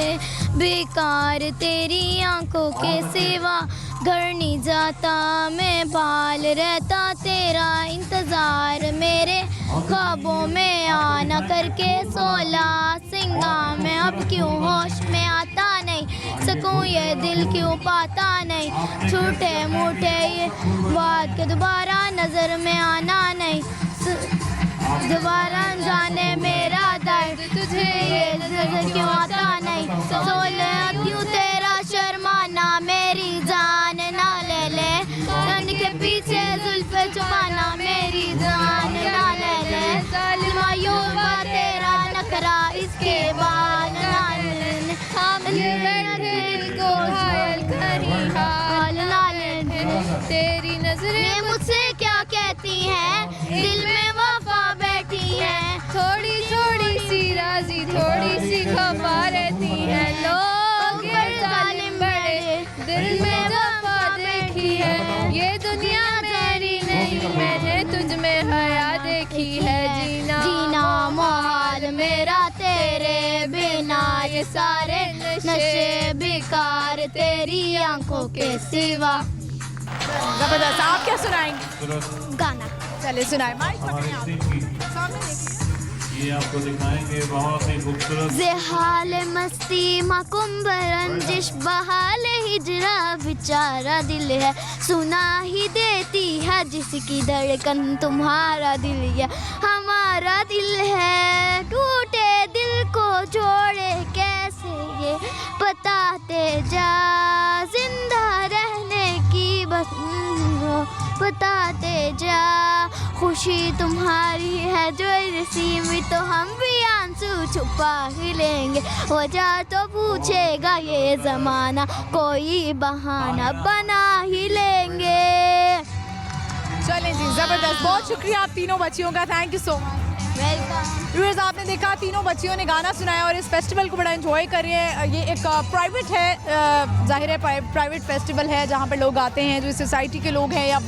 बेकार तेरी आंखों के सिवा घर नहीं जाता मैं बाल रहता तेरा इंतज़ार मेरे ख्वाबों में आना करके 16 सिंगा मैं अब क्यों होश में आता नहीं सकूं ये दिल क्यों पाता नहीं छोटे मोटे ये बात के दोबारा नज़र में आना नहीं दोबारा जाने मेरा दर्द तुझे ये नजर क्यों आता नहीं सोलह क्यों तेरा शर्माना मेरी जान ना ले ले तन के पीछे जुल्फ छुपाना मेरी जान ना ले ले मायूं का तेरा नखरा इसके बाद ना ले हम दिल को घायल करी हाल ना ले तेरी नजरें मुझसे क्या कहती हैं दिल में वफा बैठी है थोड़ी थोड़ी सी राजी थोड़ी सी खफा रहती है लोग जालिम बड़े दिल में वफा देखी है ये दुनिया मेरी नहीं मैंने तुझ में हया देखी है जीना मोहाल मेरा तेरे बिना ये सारे नशे बेकार तेरी आंखों के सिवा। जबरदस्त। आप क्या सुनाएंगे? गाना चलिए सुनाए। माइक पकड़िए आप। ये आपको दिखाएंगे बहुत ही खूबसूरत ज़ेहाल मस्ती मकुम्ब रंजिश बहाल हिजरा बेचारा दिल है सुना ही देती है जिसकी धड़कन तुम्हारा दिल है हमारा दिल है टूटे दिल को जोड़े कैसे ये बताते जा जिंदा रहने की बस बताते जा खुशी तुम्हारी है जो नसीब में तो हम भी आंसू छुपा ही लेंगे वजह तो पूछेगा ये ज़माना कोई बहाना बना ही लेंगे। चलें जी, ज़बरदस्त। बहुत शुक्रिया आप तीनों बच्चियों का, thank you so much. Welcome. Viewers, आपने देखा तीनों बच्चियों ने गाना सुनाया और इस फेस्टिवल को बड़ा एंजॉय कर रहे हैं। ये एक प्राइवेट है, जाहिर है प्राइवेट फेस्टिवल है जहाँ पर लोग आते हैं जो इस सोसाइटी के लोग हैं या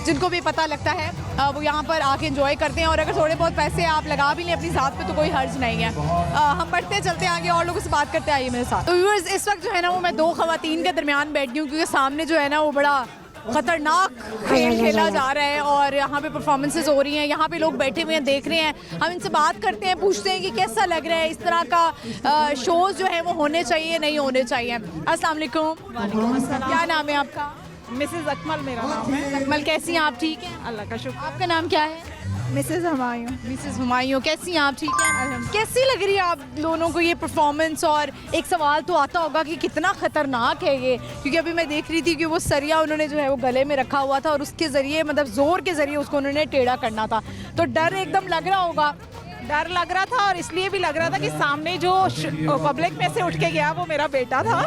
जिनको भी पता लगता है वो यहाँ पर आके एंजॉय करते हैं और अगर थोड़े बहुत पैसे आप लगा भी लें अपनी साथ पे तो कोई हर्ज नहीं है। हम बढ़ते चलते हैं आगे और लोगों से बात करते आइए मेरे साथ। तो व्यूअर्स, इस वक्त जो है ना वो मैं दो खवातीन के दरमियान बैठी हूँ क्योंकि सामने जो है ना वो बड़ा खतरनाक खेल खेला जा रहा है और यहाँ पे परफॉर्मेंसेस हो रही हैं। यहाँ पे लोग बैठे हुए हैं, देख रहे हैं। हम इनसे बात करते हैं, पूछते हैं कि कैसा लग रहा है, इस तरह का शोज जो है वो होने चाहिए नहीं होने चाहिए। अस्सलाम वालेकुम। क्या नाम है आपका? मिसेज अकमल मेरा नाम है। अकमल, कैसी हैं आप? ठीक हैं, अल्लाह का शुक्र। आपका नाम क्या है? मिसेज हुमायूं। मिसेस हुमायूं, कैसी हैं आप? ठीक है। कैसी लग रही है आप दोनों को ये परफॉर्मेंस? और एक सवाल तो आता होगा कि कितना ख़तरनाक है ये, क्योंकि अभी मैं देख रही थी कि वो सरिया उन्होंने जो है वो गले में रखा हुआ था और उसके ज़रिए मतलब ज़ोर के ज़रिए उसको उन्होंने टेढ़ा करना था, तो डर एकदम लग रहा होगा। डर लग रहा था और इसलिए भी लग रहा था कि सामने जो पब्लिक में से उठ के गया वो मेरा बेटा था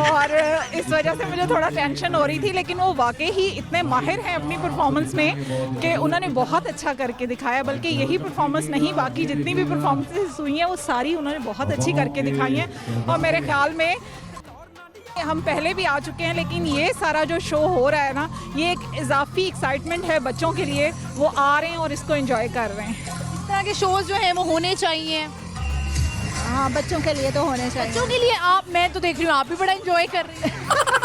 और इस वजह से मुझे थोड़ा टेंशन हो रही थी, लेकिन वो वाकई ही इतने माहिर हैं अपनी परफॉर्मेंस में कि उन्होंने बहुत अच्छा करके दिखाया। बल्कि यही परफॉर्मेंस नहीं, बाकी जितनी भी परफॉर्मेंसेस हुई हैं वो सारी उन्होंने बहुत अच्छी करके दिखाई हैं। और मेरे ख्याल में हम पहले भी आ चुके हैं, लेकिन ये सारा जो शो हो रहा है ना, ये एक इजाफी एक्साइटमेंट है बच्चों के लिए। वो आ रहे हैं और इसको एंजॉय कर रहे हैं। इस तरह के शोज जो हैं वो होने चाहिए। हाँ, बच्चों के लिए तो होने चाहिए। बच्चों के लिए आप, मैं तो देख रही हूँ आप भी बड़ा एंजॉय कर रही हैं।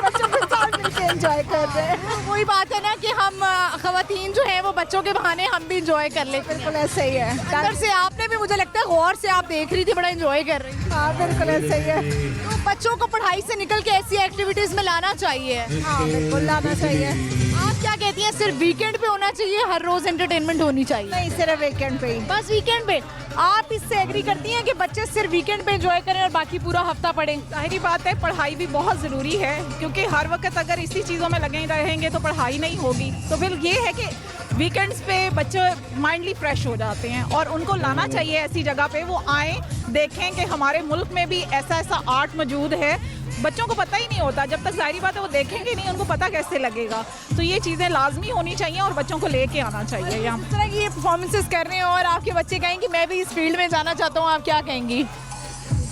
बच्चों के साथ मिलकर एंजॉय कर रहे हैं। वही बात है ना कि हम खवातीन जो हैं वो बच्चों के बहाने हम भी एंजॉय कर लेते हैं। बिल्कुल ऐसे ही है। अंदर से आपने भी, मुझे लगता है गौर से आप देख रही थी, बड़ा एंजॉय कर रही थी। हाँ, बिल्कुल ऐसे ही है। तो बच्चों को पढ़ाई से निकल के ऐसी एक्टिविटीज में लाना चाहिए। हाँ, बिल्कुल लाना चाहिए। आप क्या कहती हैं, सिर्फ वीकेंड पे होना चाहिए, हर रोज एंटरटेनमेंट होनी चाहिए? नहीं, सिर्फ वीकेंड पे ही। बस वीकेंड पे? आप इससे एग्री करती हैं कि बच्चे सिर्फ वीकेंड पे एंजॉय करें और बाकी पूरा हफ्ता पढ़ें? जाहिर बात है, पढ़ाई भी बहुत ज़रूरी है, क्योंकि हर वक्त अगर इसी चीज़ों में लगे रहेंगे तो पढ़ाई नहीं होगी। तो फिर ये है कि वीकेंड्स पे बच्चे माइंडली फ्रेश हो जाते हैं और उनको लाना चाहिए ऐसी जगह पे, वो आएँ, देखें कि हमारे मुल्क में भी ऐसा ऐसा आर्ट मौजूद है। बच्चों को पता ही नहीं होता, जब तक जाहिर बात है वो देखेंगे नहीं, उनको पता कैसे लगेगा। तो ये चीज़ें लाजमी होनी चाहिए और बच्चों को लेके आना चाहिए यहाँ। इस तरह की ये परफॉर्मेंसेस कर रहे हैं और आपके बच्चे कहेंगे मैं भी इस फील्ड में जाना चाहता हूँ, आप क्या कहेंगी?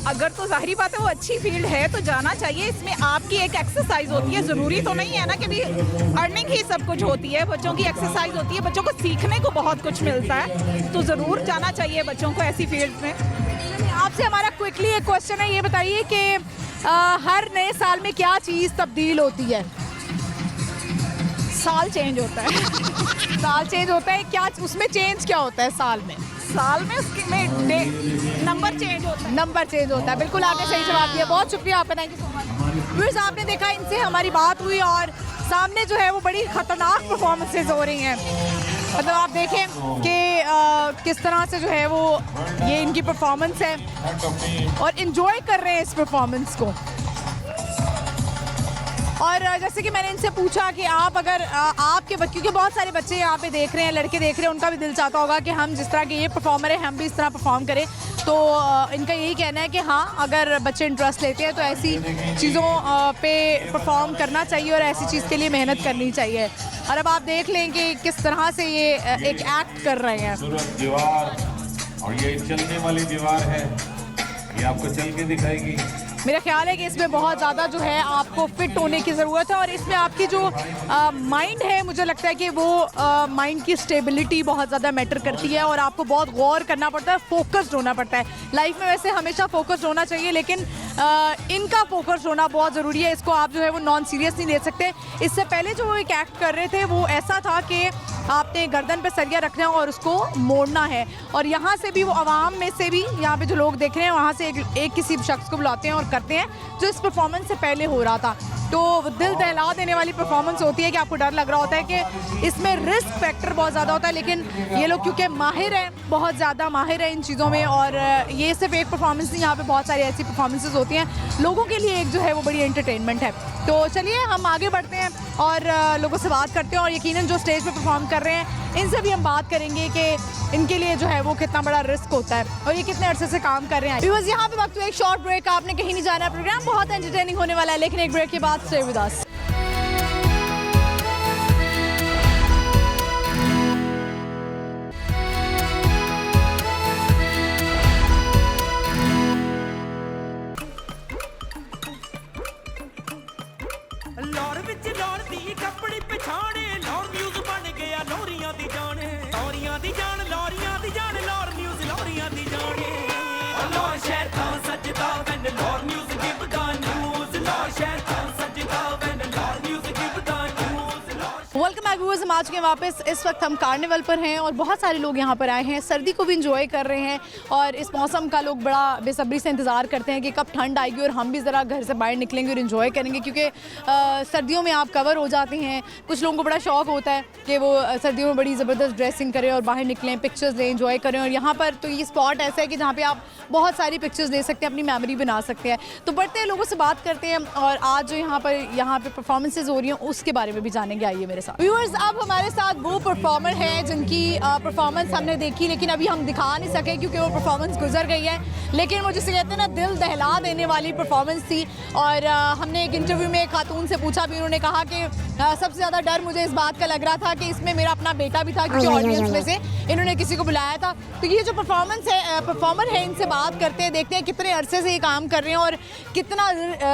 अगर तो जाहिर बात है वो अच्छी फील्ड है तो जाना चाहिए। इसमें आपकी एक एक्सरसाइज होती है, ज़रूरी तो नहीं है ना कि भी अर्निंग ही सब कुछ होती है। बच्चों की एक्सरसाइज होती है, बच्चों को सीखने को बहुत कुछ मिलता है, तो ज़रूर जाना चाहिए बच्चों को ऐसी फील्ड में। आपसे हमारा क्विकली एक क्वेश्चन है, ये बताइए कि हर नए साल में क्या चीज़ तब्दील होती है? साल चेंज होता है। साल चेंज होता है, क्या उसमें चेंज क्या होता है साल में? साल में उसके में नंबर चेंज होता है। नंबर चेंज होता है, बिल्कुल आपने सही जवाब दिया, बहुत शुक्रिया आपका, thank you so much. Viewers, आपने देखा इनसे हमारी बात हुई और सामने जो है वो बड़ी खतरनाक परफॉर्मेंसेज हो रही हैं। मतलब आप देखें कि किस तरह से जो है वो ये इनकी परफॉर्मेंस है और इन्जॉय कर रहे हैं इस परफॉर्मेंस को। और जैसे कि मैंने इनसे पूछा कि आप अगर आपके बच्चों के बहुत सारे बच्चे यहाँ पे देख रहे हैं, लड़के देख रहे हैं, उनका भी दिल चाहता होगा कि हम जिस तरह के ये परफॉर्मर है हम भी इस तरह परफॉर्म करें, तो इनका यही कहना है कि हाँ, अगर बच्चे इंटरेस्ट लेते हैं तो ऐसी चीज़ों पे परफॉर्म करना चाहिए और ऐसी चीज़ के लिए मेहनत करनी चाहिए। और अब आप देख लें कि किस तरह से ये एक एक्ट कर रहे हैं। दीवार, और ये चलने वाली दीवार है, ये आपको चल के दिखाएगी। मेरा ख्याल है कि इसमें बहुत ज़्यादा जो है आपको फिट होने की ज़रूरत है और इसमें आपकी जो माइंड है, मुझे लगता है कि वो माइंड की स्टेबिलिटी बहुत ज़्यादा मैटर करती है और आपको बहुत गौर करना पड़ता है, फोकस्ड होना पड़ता है। लाइफ में वैसे हमेशा फोकस्ड होना चाहिए, लेकिन इनका फोकस्ड होना बहुत ज़रूरी है। इसको आप जो है वो नॉन सीरियस नहीं ले सकते। इससे पहले जो एक एक्ट कर रहे थे वो ऐसा था कि आपने गर्दन पे सरिया रखना है और उसको मोड़ना है, और यहाँ से भी वो आवाम में से भी, यहाँ पे जो लोग देख रहे हैं वहाँ से एक किसी शख्स को बुलाते हैं और करते हैं, जो इस परफॉर्मेंस से पहले हो रहा था। तो दिल दहला देने वाली परफॉर्मेंस होती है कि आपको डर लग रहा होता है कि इसमें रिस्क फैक्टर बहुत ज़्यादा होता है, लेकिन ये लोग क्योंकि माहिर हैं, बहुत ज़्यादा माहिर है इन चीज़ों में, और ये सिर्फ एक परफॉर्मेंस नहीं, यहाँ पे बहुत सारी ऐसी परफॉर्मेंसेज होती हैं लोगों के लिए, एक जो है वो बड़ी एंटरटेनमेंट है। तो चलिए हम आगे बढ़ते हैं और लोगों से बात करते हैं, और यकीनन जो स्टेज पे परफॉर्म कर रहे हैं इनसे भी हम बात करेंगे कि इनके लिए जो है वो कितना बड़ा रिस्क होता है और ये कितने अरसे से काम कर रहे हैं। व्यूअर्स, यहाँ पे वक्त एक शॉर्ट ब्रेक, आपने कहीं नहीं जाना, प्रोग्राम बहुत एंटरटेनिंग होने वाला है, लेकिन एक ब्रेक के बाद स्टे विद अस। लौर विच लौर दी कपड़ी पछाणे, लौर न्यूज़ बन गया लौरियां दी जान, लौरियां दी जान, लौरियां दी जान, लौर न्यूज़ लौरियां दी जाने। लौर शहर था सजदा when Lahore news give the news, Lahore शहर था सजदा when Lahore news give the news. Welcome back viewers, हम आ चुके हैं वापस। इस वक्त हम कार्निवल पर हैं और बहुत सारे लोग यहाँ पर आए हैं, सर्दी को भी इंजॉय कर रहे हैं और इस मौसम का लोग बड़ा बेसब्री से इंतज़ार करते हैं कि कब ठंड आएगी और हम भी ज़रा घर से बाहर निकलेंगे और इन्जॉय करेंगे, क्योंकि सर्दियों में आप कवर हो जाते हैं। कुछ लोगों को बड़ा शौक होता है कि वो सर्दियों में बड़ी ज़बरदस्त ड्रेसिंग करें और बाहर निकलें, पिक्चर्स लें, इन्जॉय करें, और यहाँ पर तो ये स्पॉट ऐसा है कि जहाँ पर आप बहुत सारी पिक्चर्स ले सकते हैं, अपनी मेमोरी बना सकते हैं। तो बढ़ते हैं, लोगों से बात करते हैं और आज जो यहाँ पर परफॉर्मेंसेज हो रही हैं उसके बारे में भी जानेंगे। आइए मेरे साथ। व्यूअर्स, अब हमारे साथ वो परफॉर्मर है जिनकी परफॉर्मेंस हमने देखी, लेकिन अभी हम दिखा नहीं सके क्योंकि वो परफॉर्मेंस गुजर गई है, लेकिन वो जिसे कहते हैं ना, दिल दहला देने वाली परफॉर्मेंस थी। और हमने एक इंटरव्यू में एक खातून से पूछा भी, उन्होंने कहा कि सबसे ज़्यादा डर मुझे इस बात का लग रहा था कि इसमें मेरा अपना बेटा भी था, क्योंकि ऑडियंस में से इन्होंने किसी को बुलाया था। तो ये जो परफॉर्मर है, इनसे बात करते हैं, देखते हैं कितने अरसे से ये काम कर रहे हैं और कितना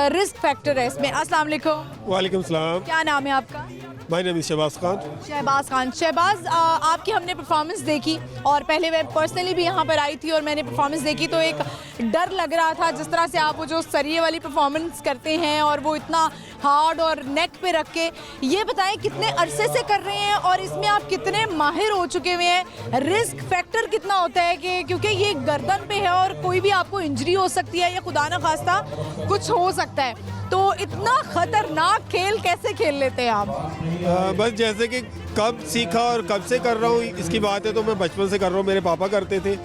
रिस्क फैक्टर है इसमें। अस्सलाम वालेकुम। वालेकुम सलाम। क्या नाम है आपका? My name is Shahbaz Khan. Shahbaz Khan. Shahbaz, आपकी हमने परफॉर्मेंस देखी और पहले मैं पर्सनली भी यहाँ पर आई थी और मैंने परफॉर्मेंस देखी, तो एक डर लग रहा था जिस तरह से आप वो जो सरिये वाली परफॉर्मेंस करते हैं और वो इतना हार्ड और नेक पे रख के, ये बताएं कितने अरसे से कर रहे हैं और इसमें आप कितने माहिर हो चुके हुए हैं? रिस्क फैक्टर कितना होता है कि क्योंकि ये गर्दन पे है और कोई भी आपको इंजरी हो सकती है या खुदा ना खास्ता कुछ हो सकता है, तो इतना खतरनाक खेल कैसे खेल लेते हैं आप? बस जैसे कि कब सीखा और कब से कर रहा हूँ इसकी बात है, तो मैं बचपन से कर रहा हूँ। मेरे पापा करते थे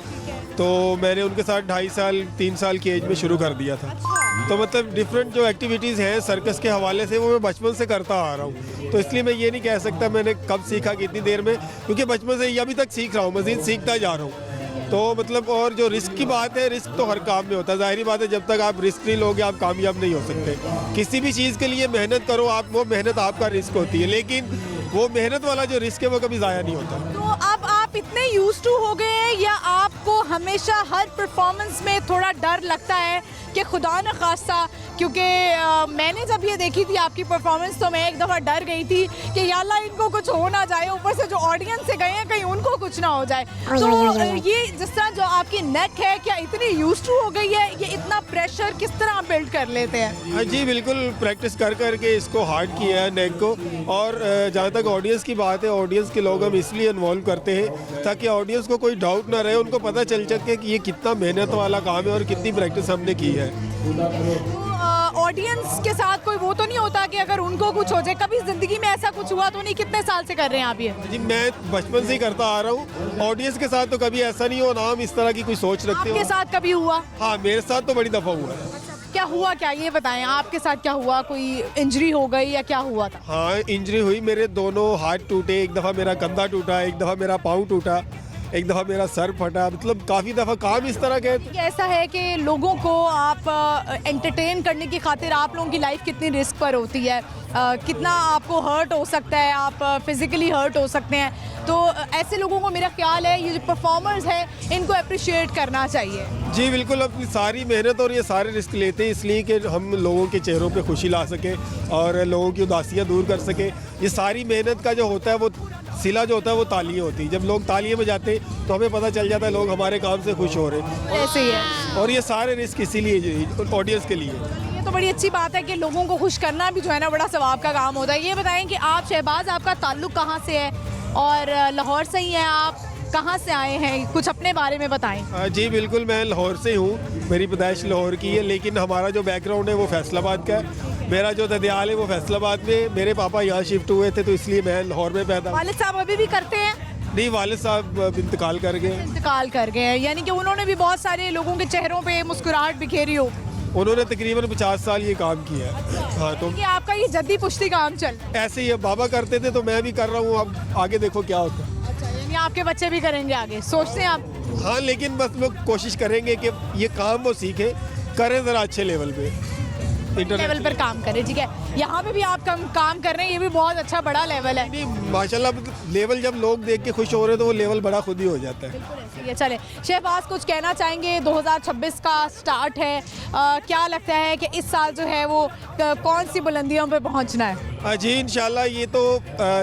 तो मैंने उनके साथ 2.5 साल 3 साल की एज में शुरू कर दिया था। तो मतलब डिफरेंट जो एक्टिविटीज़ हैं सर्कस के हवाले से वो मैं बचपन से करता आ रहा हूँ, तो इसलिए मैं ये नहीं कह सकता मैंने कब सीखा कितनी देर में, क्योंकि बचपन से अभी तक सीख रहा हूँ, मज़ीद सीखता जा रहा हूँ। तो मतलब, और जो रिस्क की बात है, रिस्क तो हर काम में होता है, ज़ाहिर बात है, जब तक आप रिस्क नहीं लोगे आप कामयाब नहीं हो सकते। किसी भी चीज़ के लिए मेहनत करो आप, वो मेहनत आपका रिस्क होती है, लेकिन वो मेहनत वाला जो रिस्क है वो कभी ज़ाया नहीं होता। तो अब आप आप इतने यूज्ड टू हो गए हैं या आपको हमेशा हर परफॉर्मेंस में थोड़ा डर लगता है कि खुदा न खास्ता, क्योंकि मैंने जब ये देखी थी आपकी परफॉर्मेंस तो मैं एक दफ़ा डर गई थी कि या अल्लाह इनको कुछ हो ना जाए, ऊपर से जो ऑडियंस से गए हैं कहीं उनको कुछ ना हो जाए। तो ये जिस तरह जो आपकी नेक है, क्या इतनी यूज्ड टू हो गई है, ये इतना प्रेशर किस तरह बिल्ड कर लेते हैं? हाँ जी, बिल्कुल प्रैक्टिस कर करके इसको हार्ड किया है नेक को। और जहाँ तक ऑडियंस की बात है, ऑडियंस के लोग हम इसलिए इन्वॉल्व करते हैं ताकि ऑडियंस को कोई डाउट ना रहे, उनको पता चल सके कि ये कितना मेहनत वाला काम है और कितनी प्रैक्टिस हमने की है। ऑडियंस के साथ कोई वो तो नहीं होता कि अगर उनको कुछ हो जाए? कभी जिंदगी में ऐसा कुछ हुआ तो नहीं? कितने साल से कर रहे हैं आप ये? जी, मैं बचपन से ही करता आ रहा हूँ। ऑडियंस के साथ तो कभी ऐसा नहीं हो, ना हम इस तरह की कोई सोच रखते हो। आपके साथ कभी हुआ? हाँ, मेरे साथ तो बड़ी दफ़ा हुआ है। क्या हुआ, क्या ये बताएं, आपके साथ क्या हुआ? कोई इंजरी हो गई या क्या हुआ था? हाँ, इंजरी हुई, मेरे दोनों हाथ टूटे, एक दफ़ा मेरा कंधा टूटा, एक दफ़ा मेरा पाँव टूटा, एक दफ़ा मेरा सर फटा, मतलब काफ़ी दफ़ा काम इस तरह के। ऐसा है कि लोगों को आप एंटरटेन करने की खातिर आप लोगों की लाइफ कितनी रिस्क पर होती है, कितना आपको हर्ट हो सकता है, आप फिज़िकली हर्ट हो सकते हैं। तो ऐसे लोगों को मेरा ख्याल है ये जो परफॉर्मर्स हैं इनको अप्रिशिएट करना चाहिए। जी बिल्कुल, अपनी सारी मेहनत और ये सारे रिस्क लेते हैं इसलिए कि हम लोगों के चेहरों पे खुशी ला सके और लोगों की उदासियाँ दूर कर सके। ये सारी मेहनत का जो होता है वो सिला जो होता है वो तालियां होती है। जब लोग तालियां बजाते तो हमें पता चल जाता है लोग हमारे काम से खुश हो रहे हैं। ऐसे ही है। और ये सारे रिस्क इसीलिए ऑडियंस के लिए। ये तो बड़ी अच्छी बात है कि लोगों को खुश करना भी जो है ना बड़ा सवाब का काम होता है। ये बताएं कि आप शहबाज, आपका ताल्लुक कहाँ से है और लाहौर से ही हैं आप, कहाँ से आए हैं, कुछ अपने बारे में बताएं। जी बिल्कुल, मैं लाहौर से हूँ, मेरी पैदाइश लाहौर की है, लेकिन हमारा जो बैकग्राउंड है वो फैसलाबाद का है। मेरा जो ददियाल है वो फैसलाबाद में, मेरे पापा यहाँ शिफ्ट हुए थे तो इसलिए मैं लाहौर में पैदा। वालिद साहब अभी भी करते हैं? नहीं, वालिद साहब इंतकाल कर गए। इंतकाल कर गए हैं, यानी कि उन्होंने भी बहुत सारे लोगों के चेहरों पे मुस्कुराहट बिखेरी हो। उन्होंने तकरीबन 50 साल ये काम किया है। हाँ, तो कि आपका ये जद्दी पुश्ती काम चल ऐसे ही है, बाबा करते थे तो मैं भी कर रहा हूँ, अब आगे देखो क्या होता है। अच्छा, यानी आपके बच्चे भी करेंगे आगे, सोचते हैं आप? हाँ, लेकिन बस लोग कोशिश करेंगे कि ये काम वो सीखे, करें ज़रा अच्छे लेवल पे, लेवल पर काम करें। ठीक है, यहाँ पे भी आप काम कर रहे हैं, ये भी बहुत अच्छा बड़ा लेवल है। नहीं माशाल्लाह, लेवल जब लोग देख के खुश हो रहे हैं तो वो लेवल बड़ा खुद ही हो जाता है। ये चले, शहबाज कुछ कहना चाहेंगे? 2026 का स्टार्ट है, क्या लगता है कि इस साल जो है वो कौन सी बुलंदियों पे पहुंचना है? जी इंशाल्लाह, ये तो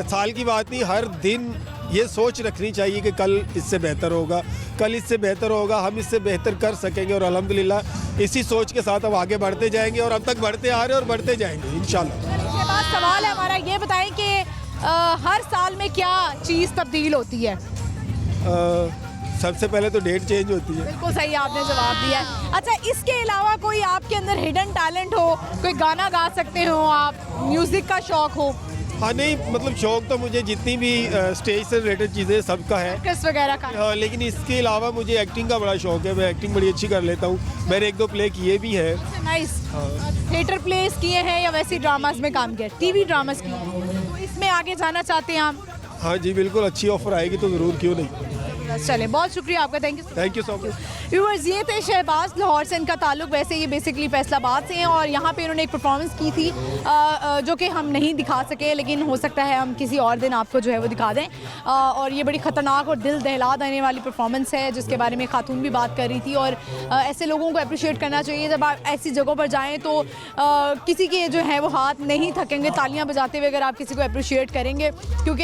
साल की बात नहीं, हर दिन ये सोच रखनी चाहिए कि कल इससे बेहतर होगा, कल इससे बेहतर होगा, हम इससे बेहतर कर सकेंगे और अल्हम्दुलिल्लाह इसी सोच के साथ हम आगे बढ़ते जाएंगे और अब तक बढ़ते आ रहे हैं और बढ़ते जाएंगे इंशाल्लाह। शहबाज, सवाल है हमारा, ये बताएं कि हर साल में क्या चीज़ तब्दील होती है? सबसे पहले तो डेट चेंज होती है। बिल्कुल सही आपने जवाब दिया है। अच्छा, इसके अलावा कोई आपके अंदर हिडन टैलेंट हो, कोई गाना गा सकते हो आप, म्यूज़िक का शौक हो? हाँ, नहीं मतलब शौक तो मुझे जितनी भी स्टेज से रिलेटेड चीज़ें सबका है, किस वगैरह का। हाँ, लेकिन इसके अलावा मुझे एक्टिंग का बड़ा शौक है, मैं एक्टिंग बड़ी अच्छी कर लेता हूँ, मैंने 1-2 प्ले किए भी हैं। नाइस। थिएटर प्लेस किए हैं या वैसे ड्रामास में काम किया? टीवी ड्रामास किए हैं, तो इसमें आगे जाना चाहते हैं आप? हाँ जी बिल्कुल, अच्छी ऑफर आएगी तो ज़रूर, क्यों नहीं। चले, बहुत शुक्रिया आपका, thank you so much. Viewers, ये थे शहबाज, लाहौर से इनका ताल्लुक, वैसे ये बेसिकली फैसलाबाद से हैं और यहाँ पे इन्होंने एक परफॉर्मेंस की थी जो कि हम नहीं दिखा सके, लेकिन हो सकता है हम किसी और दिन आपको जो है वो दिखा दें। और ये बड़ी ख़तरनाक और दिल दहला देने वाली परफॉर्मेंस है जिसके बारे में खातून भी बात कर रही थी। और ऐसे लोगों को अप्रिशिएट करना चाहिए, जब आप ऐसी जगहों पर जाएँ तो किसी के जो है वो हाथ नहीं थकेंगे तालियाँ बजाते हुए अगर आप किसी को अप्रिशिएट करेंगे, क्योंकि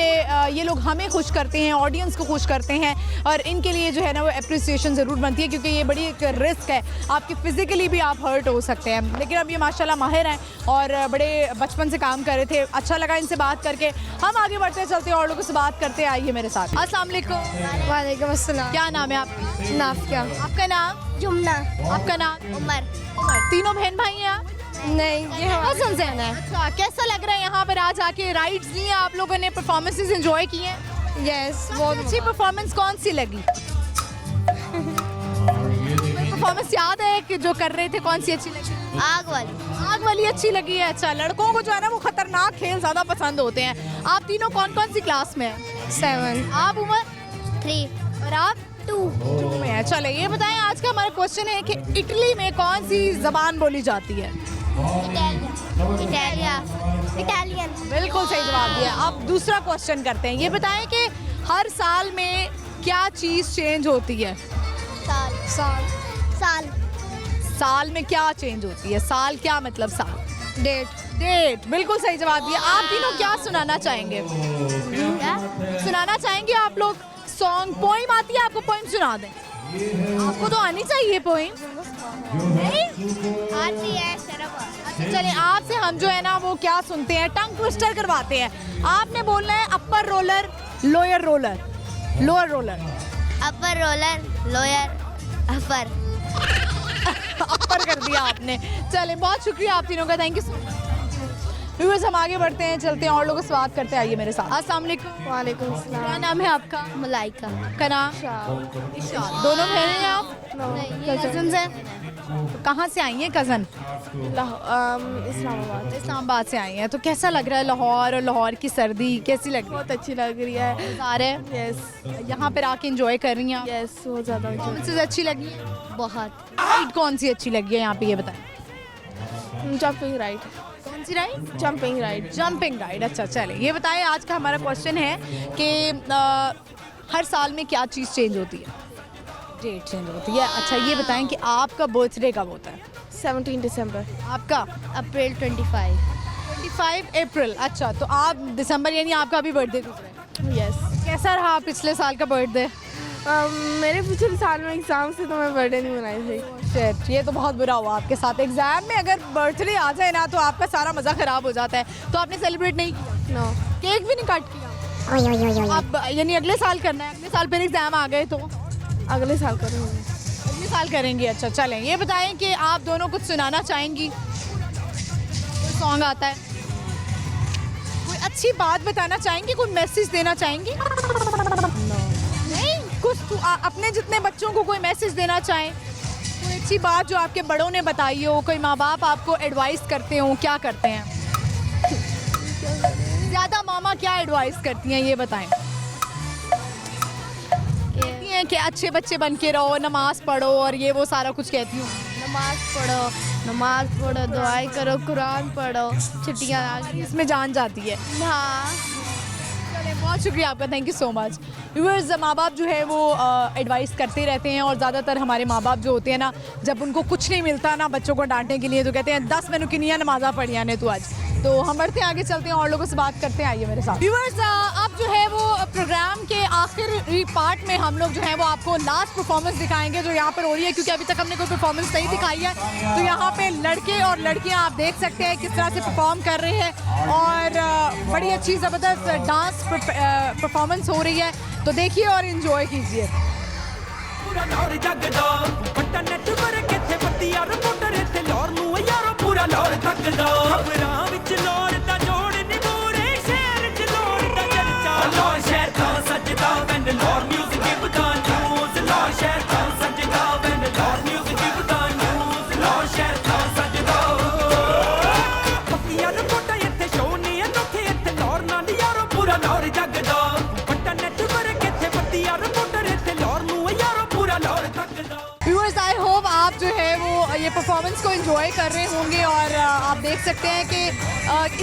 ये लोग हमें खुश करते हैं, ऑडियंस को खुश करते हैं और इनके लिए जो है ना वो अप्रिसिएशन ज़रूर बनती है, क्योंकि ये बड़ी एक रिस्क है, आपकी फ़िज़िकली भी आप हर्ट हो सकते हैं। लेकिन अब ये माशाल्लाह माहिर हैं और बड़े बचपन से काम कर रहे थे। अच्छा लगा इनसे बात करके, हम आगे बढ़ते चलते हैं और लोगों से बात करते आइए मेरे साथ। अस्सलाम वालेकुम। वालेकुम अस्सलाम। क्या नाम है आपका? नाफिया। आपका नाम? जुमना। आपका नाम? उमर। उमर। तीनों बहन भाई हैं आप? नहीं, ये हसन से है। अच्छा, कैसा लग रहा है यहाँ पर आज आके? राइड्स ली हैं आप लोगों ने, परफॉर्मेंसेस एंजॉय की हैं? यस, बहुत अच्छी परफॉर्मेंस कौन सी लगी? परफॉर्मेंस याद है कि जो कर रहे थे, कौन सी अच्छी लगी? आग वाली अच्छी लगी है। अच्छा, लड़कों को जो है ना वो खतरनाक खेल ज़्यादा पसंद होते हैं। आप तीनों कौन कौन सी क्लास में हैं? 7। आप उमर? 3। और आप? 2 में है। चलो ये बताएं, आज का हमारा क्वेश्चन है कि इटली में कौन सी ज़बान बोली जाती है? इटालियन। बिल्कुल सही जवाब दिया। अब दूसरा क्वेश्चन करते हैं, ये बताएं कि हर साल में क्या चीज़ चेंज होती है? साल साल साल साल में क्या चेंज होती है? साल क्या मतलब साल? डेट बिल्कुल सही जवाब दिया। आप तीनों क्या सुनाना चाहेंगे? सुनाना चाहेंगे आप लोग? सॉन्ग पोइम आती है आपको? पोइम सुना दें। आपको तो आनी चाहिए पोइम। नहीं आती है शराब। अच्छा चलिए, आपसे हम जो है ना वो क्या सुनते हैं, टंग ट्विस्टर करवाते हैं। आपने बोलना है upper roller, lower roller, lower roller. Upper roller, lower, upper. Upper कर दिया आपने। चले, बहुत शुक्रिया आप तीनों का, thank you so much. Viewers, हम आगे बढ़ते हैं, चलते हैं और लोगों से बात करते हैं। आइए मेरे साथ। अस्सलाम वालेकुम। वालेकुम सलाम। क्या नाम है आपका? मलाइका। का नाम? इशाद। दोनों बहनें हैं आप? नहीं, कजन्स हैं? तो कहाँ से आई हैं कज़न? इस्लामाबाद। इस्लामाबाद से आई हैं। तो कैसा लग रहा है लाहौर, और लाहौर की सर्दी कैसी लग रही है? बहुत अच्छी लग रही है। सारे यस यहाँ पर आके एंजॉय कर रही हैं? यस, बहुत ज़्यादा परफॉर्मेंसेस अच्छी लगी हैं? बहुत। राइड कौन सी अच्छी लगी है यहाँ पे, ये बताएं। Jumping ride. कौन सी ride? Jumping ride. Jumping ride. अच्छा चले, ये बताएं, आज का हमारा क्वेश्चन है कि हर साल में क्या चीज़ चेंज होती है? डेट चेंज होती है। अच्छा ये बताएं कि आपका बर्थडे कब होता है? 17 दिसंबर। आपका? अप्रैल 25। 25 अप्रैल। अच्छा, तो आप दिसंबर यानी आपका अभी बर्थडे गुजरा है। यस। कैसा रहा पिछले साल का बर्थडे? मेरे पिछले साल में एग्ज़ाम से तो मैं बर्थडे नहीं मनाई थी। शिट, ये तो बहुत बुरा हुआ आपके साथ। एग्जाम में अगर बर्थडे आ जाए ना तो आपका सारा मज़ा ख़राब हो जाता है। तो आपने सेलिब्रेट नहीं किया? नो। केक भी नहीं कट किया? अब यानी अगले साल करना है? अगले साल फिर एग्जाम आ गए तो अगले साल करूँगी। अगले साल करेंगी। अच्छा चलें, ये बताएं कि आप दोनों कुछ सुनाना चाहेंगी? कोई सॉन्ग आता है? कोई अच्छी बात बताना चाहेंगी? कोई मैसेज देना चाहेंगी? नहीं, कुछ अपने जितने बच्चों को कोई मैसेज देना चाहें, कोई अच्छी बात जो आपके बड़ों ने बताई हो, कोई माँ बाप आपको एडवाइस करते हो, क्या करते हैं? ज़्यादा मामा क्या एडवाइस करती हैं, ये बताएं। कहती हैं कि अच्छे बच्चे बन के रहो, नमाज पढ़ो और ये वो सारा कुछ कहती हूँ। नमाज पढ़ो, दुआई करो, कुरान पढ़ो, छुट्टियाँ आ गई। इसमें जान जाती है। हाँ। चलिए, बहुत शुक्रिया आपका, thank you so much. Viewers, माँ बाप जो है वो एडवाइस करते रहते हैं, और ज़्यादातर हमारे माँ बाप जो होते हैं ना, जब उनको कुछ नहीं मिलता ना बच्चों को डांटने के लिए, तो कहते हैं 10 मैंने किनिया नमाजा पढ़िया ने तू आज। तो हम बढ़ते हैं आगे, चलते हैं और लोगों से बात करते हैं। आइए मेरे साथ। व्यूअर्स, अब जो है वो प्रोग्राम के आखिरी पार्ट में हम लोग जो है वो आपको लास्ट परफॉर्मेंस दिखाएंगे जो यहाँ पर हो रही है, क्योंकि अभी तक हमने कोई परफॉर्मेंस नहीं दिखाई है। तो यहाँ पे लड़के और लड़कियाँ आप देख सकते हैं किस तरह से परफॉर्म कर रहे हैं, और बड़ी अच्छी ज़बरदस्त डांस परफॉर्मेंस हो रही है। तो देखिए और एंजॉय कीजिए। पूरा लाहौर जगदा पट्टा नेटवर्क इत्थे पत्तियां रिपोर्टर इत्थे लाहौर नूं यारो पूरा लाहौर थकदा खबरां विच लाहौर दा जोड़ नी पूरे शहर च लाहौर दा चर्चा लाहौर शहर दा सजदा when Lahore music give the news Lahore शहर दा सजदा when Lahore music give the news Lahore शहर दा सजदा पत्तियां रिपोर्टर इत्थे शो नी अनोखे इत्थे लाहौर नाल यारो पूरा लाहौर जगदा पट्टा नेटवर्क इत्थे पत्तियां रिपोर्टर इत्थे लाहौर नूं यारो पूरा लाहौर थकदा। व्यूअर्स, आई होप आप जो है वो ये परफॉर्मेंस को एंजॉय कर रहे होंगे, और आप देख सकते हैं कि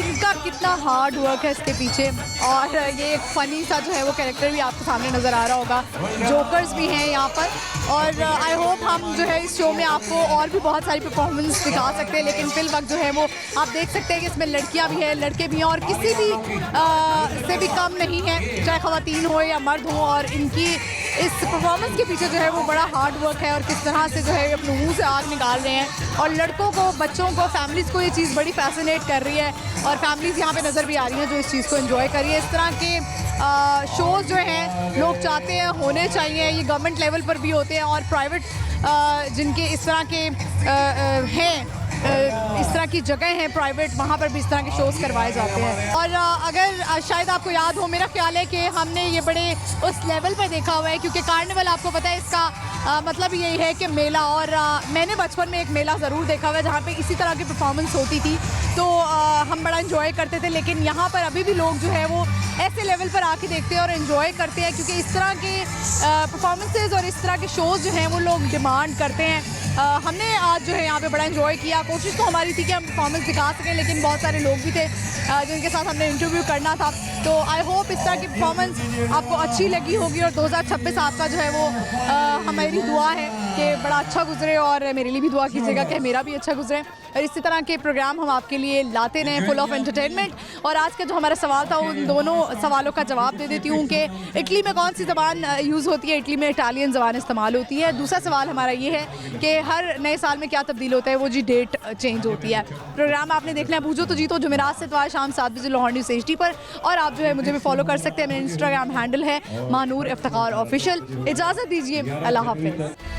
इनका कितना हार्ड वर्क है इसके पीछे, और ये एक फ़नी सा जो है वो कैरेक्टर भी आपके सामने नज़र आ रहा होगा। जोकर्स भी हैं यहाँ पर, और आई होप हम जो है इस शो में आपको और भी बहुत सारी परफॉर्मेंस दिखा सकते हैं, लेकिन फिल वक्त जो है वो आप देख सकते हैं कि इसमें लड़कियाँ भी हैं, लड़के भी हैं, और किसी भी से भी कम नहीं है, चाहे ख़वातीन हो या मर्द हो। और इनकी इस परफॉर्मेंस के पीछे जो है वो बड़ा हार्ड वर्क है, और किस तरह से जो है अपने मुंह से आग निकाल रहे हैं, और लड़कों को, बच्चों को, फैमिलीज़ को ये चीज़ बड़ी फैसिनेट कर रही है, और फैमिलीज़ यहाँ पे नज़र भी आ रही हैं जो इस चीज़ को एंजॉय कर रही है। इस तरह के शोज़ जो हैं लोग चाहते हैं होने चाहिए, ये गवर्नमेंट लेवल पर भी होते हैं, और प्राइवेट जिनके इस तरह के हैं, इस तरह की जगह हैं प्राइवेट, वहाँ पर भी इस तरह के शोज़ करवाए जाते हैं। और अगर शायद आपको याद हो, मेरा ख्याल है कि हमने ये बड़े उस लेवल पर देखा हुआ है, क्योंकि कार्निवल आपको पता है इसका मतलब यही है कि मेला, और मैंने बचपन में एक मेला ज़रूर देखा हुआ है जहाँ पे इसी तरह की परफॉर्मेंस होती थी, तो हम बड़ा इन्जॉय करते थे। लेकिन यहाँ पर अभी भी लोग जो है वो ऐसे लेवल पर आके देखते हैं और इन्जॉय करते हैं, क्योंकि इस तरह के परफॉर्मेंसेज और इस तरह के शोज़ जो हैं वो लोग डिमांड करते हैं। हमने आज जो है यहाँ पे बड़ा एंजॉय किया। कोशिश तो हमारी थी कि हम परफॉर्मेंस दिखा सकें, लेकिन बहुत सारे लोग भी थे जिनके साथ हमने इंटरव्यू करना था। तो आई होप इस तरह की परफॉर्मेंस आपको अच्छी लगी होगी और 2026 आपका जो है वो हमारी दुआ है कि बड़ा अच्छा गुजरे, और मेरे लिए भी दुआ कीजिएगा कि मेरा भी अच्छा गुजरे, और इसी तरह के प्रोग्राम हम आपके लिए लाते रहें फुल ऑफ एंटरटेनमेंट। और आज का जो हमारा सवाल था उन दोनों सवालों का जवाब दे देती हूँ कि इटली में कौन सी ज़बान यूज़ होती है। इटली में इटालियन ज़बान इस्तेमाल होती है। दूसरा सवाल हमारा ये है कि हर नए साल में क्या तब्दील होता है, वो जी डेट चेंज होती है। प्रोग्राम आपने देखना है बूझो तो जीतो जुमेरात से इतवार शाम 7 बजे लाहौर न्यूज़ HD पर, और आप जो है मुझे भी फॉलो कर सकते हैं। मेरा इंस्टाग्राम हैंडल है मानूर इफ्तिखार ऑफिशियल। इजाज़त दीजिए, अल्लाह हाफिज़।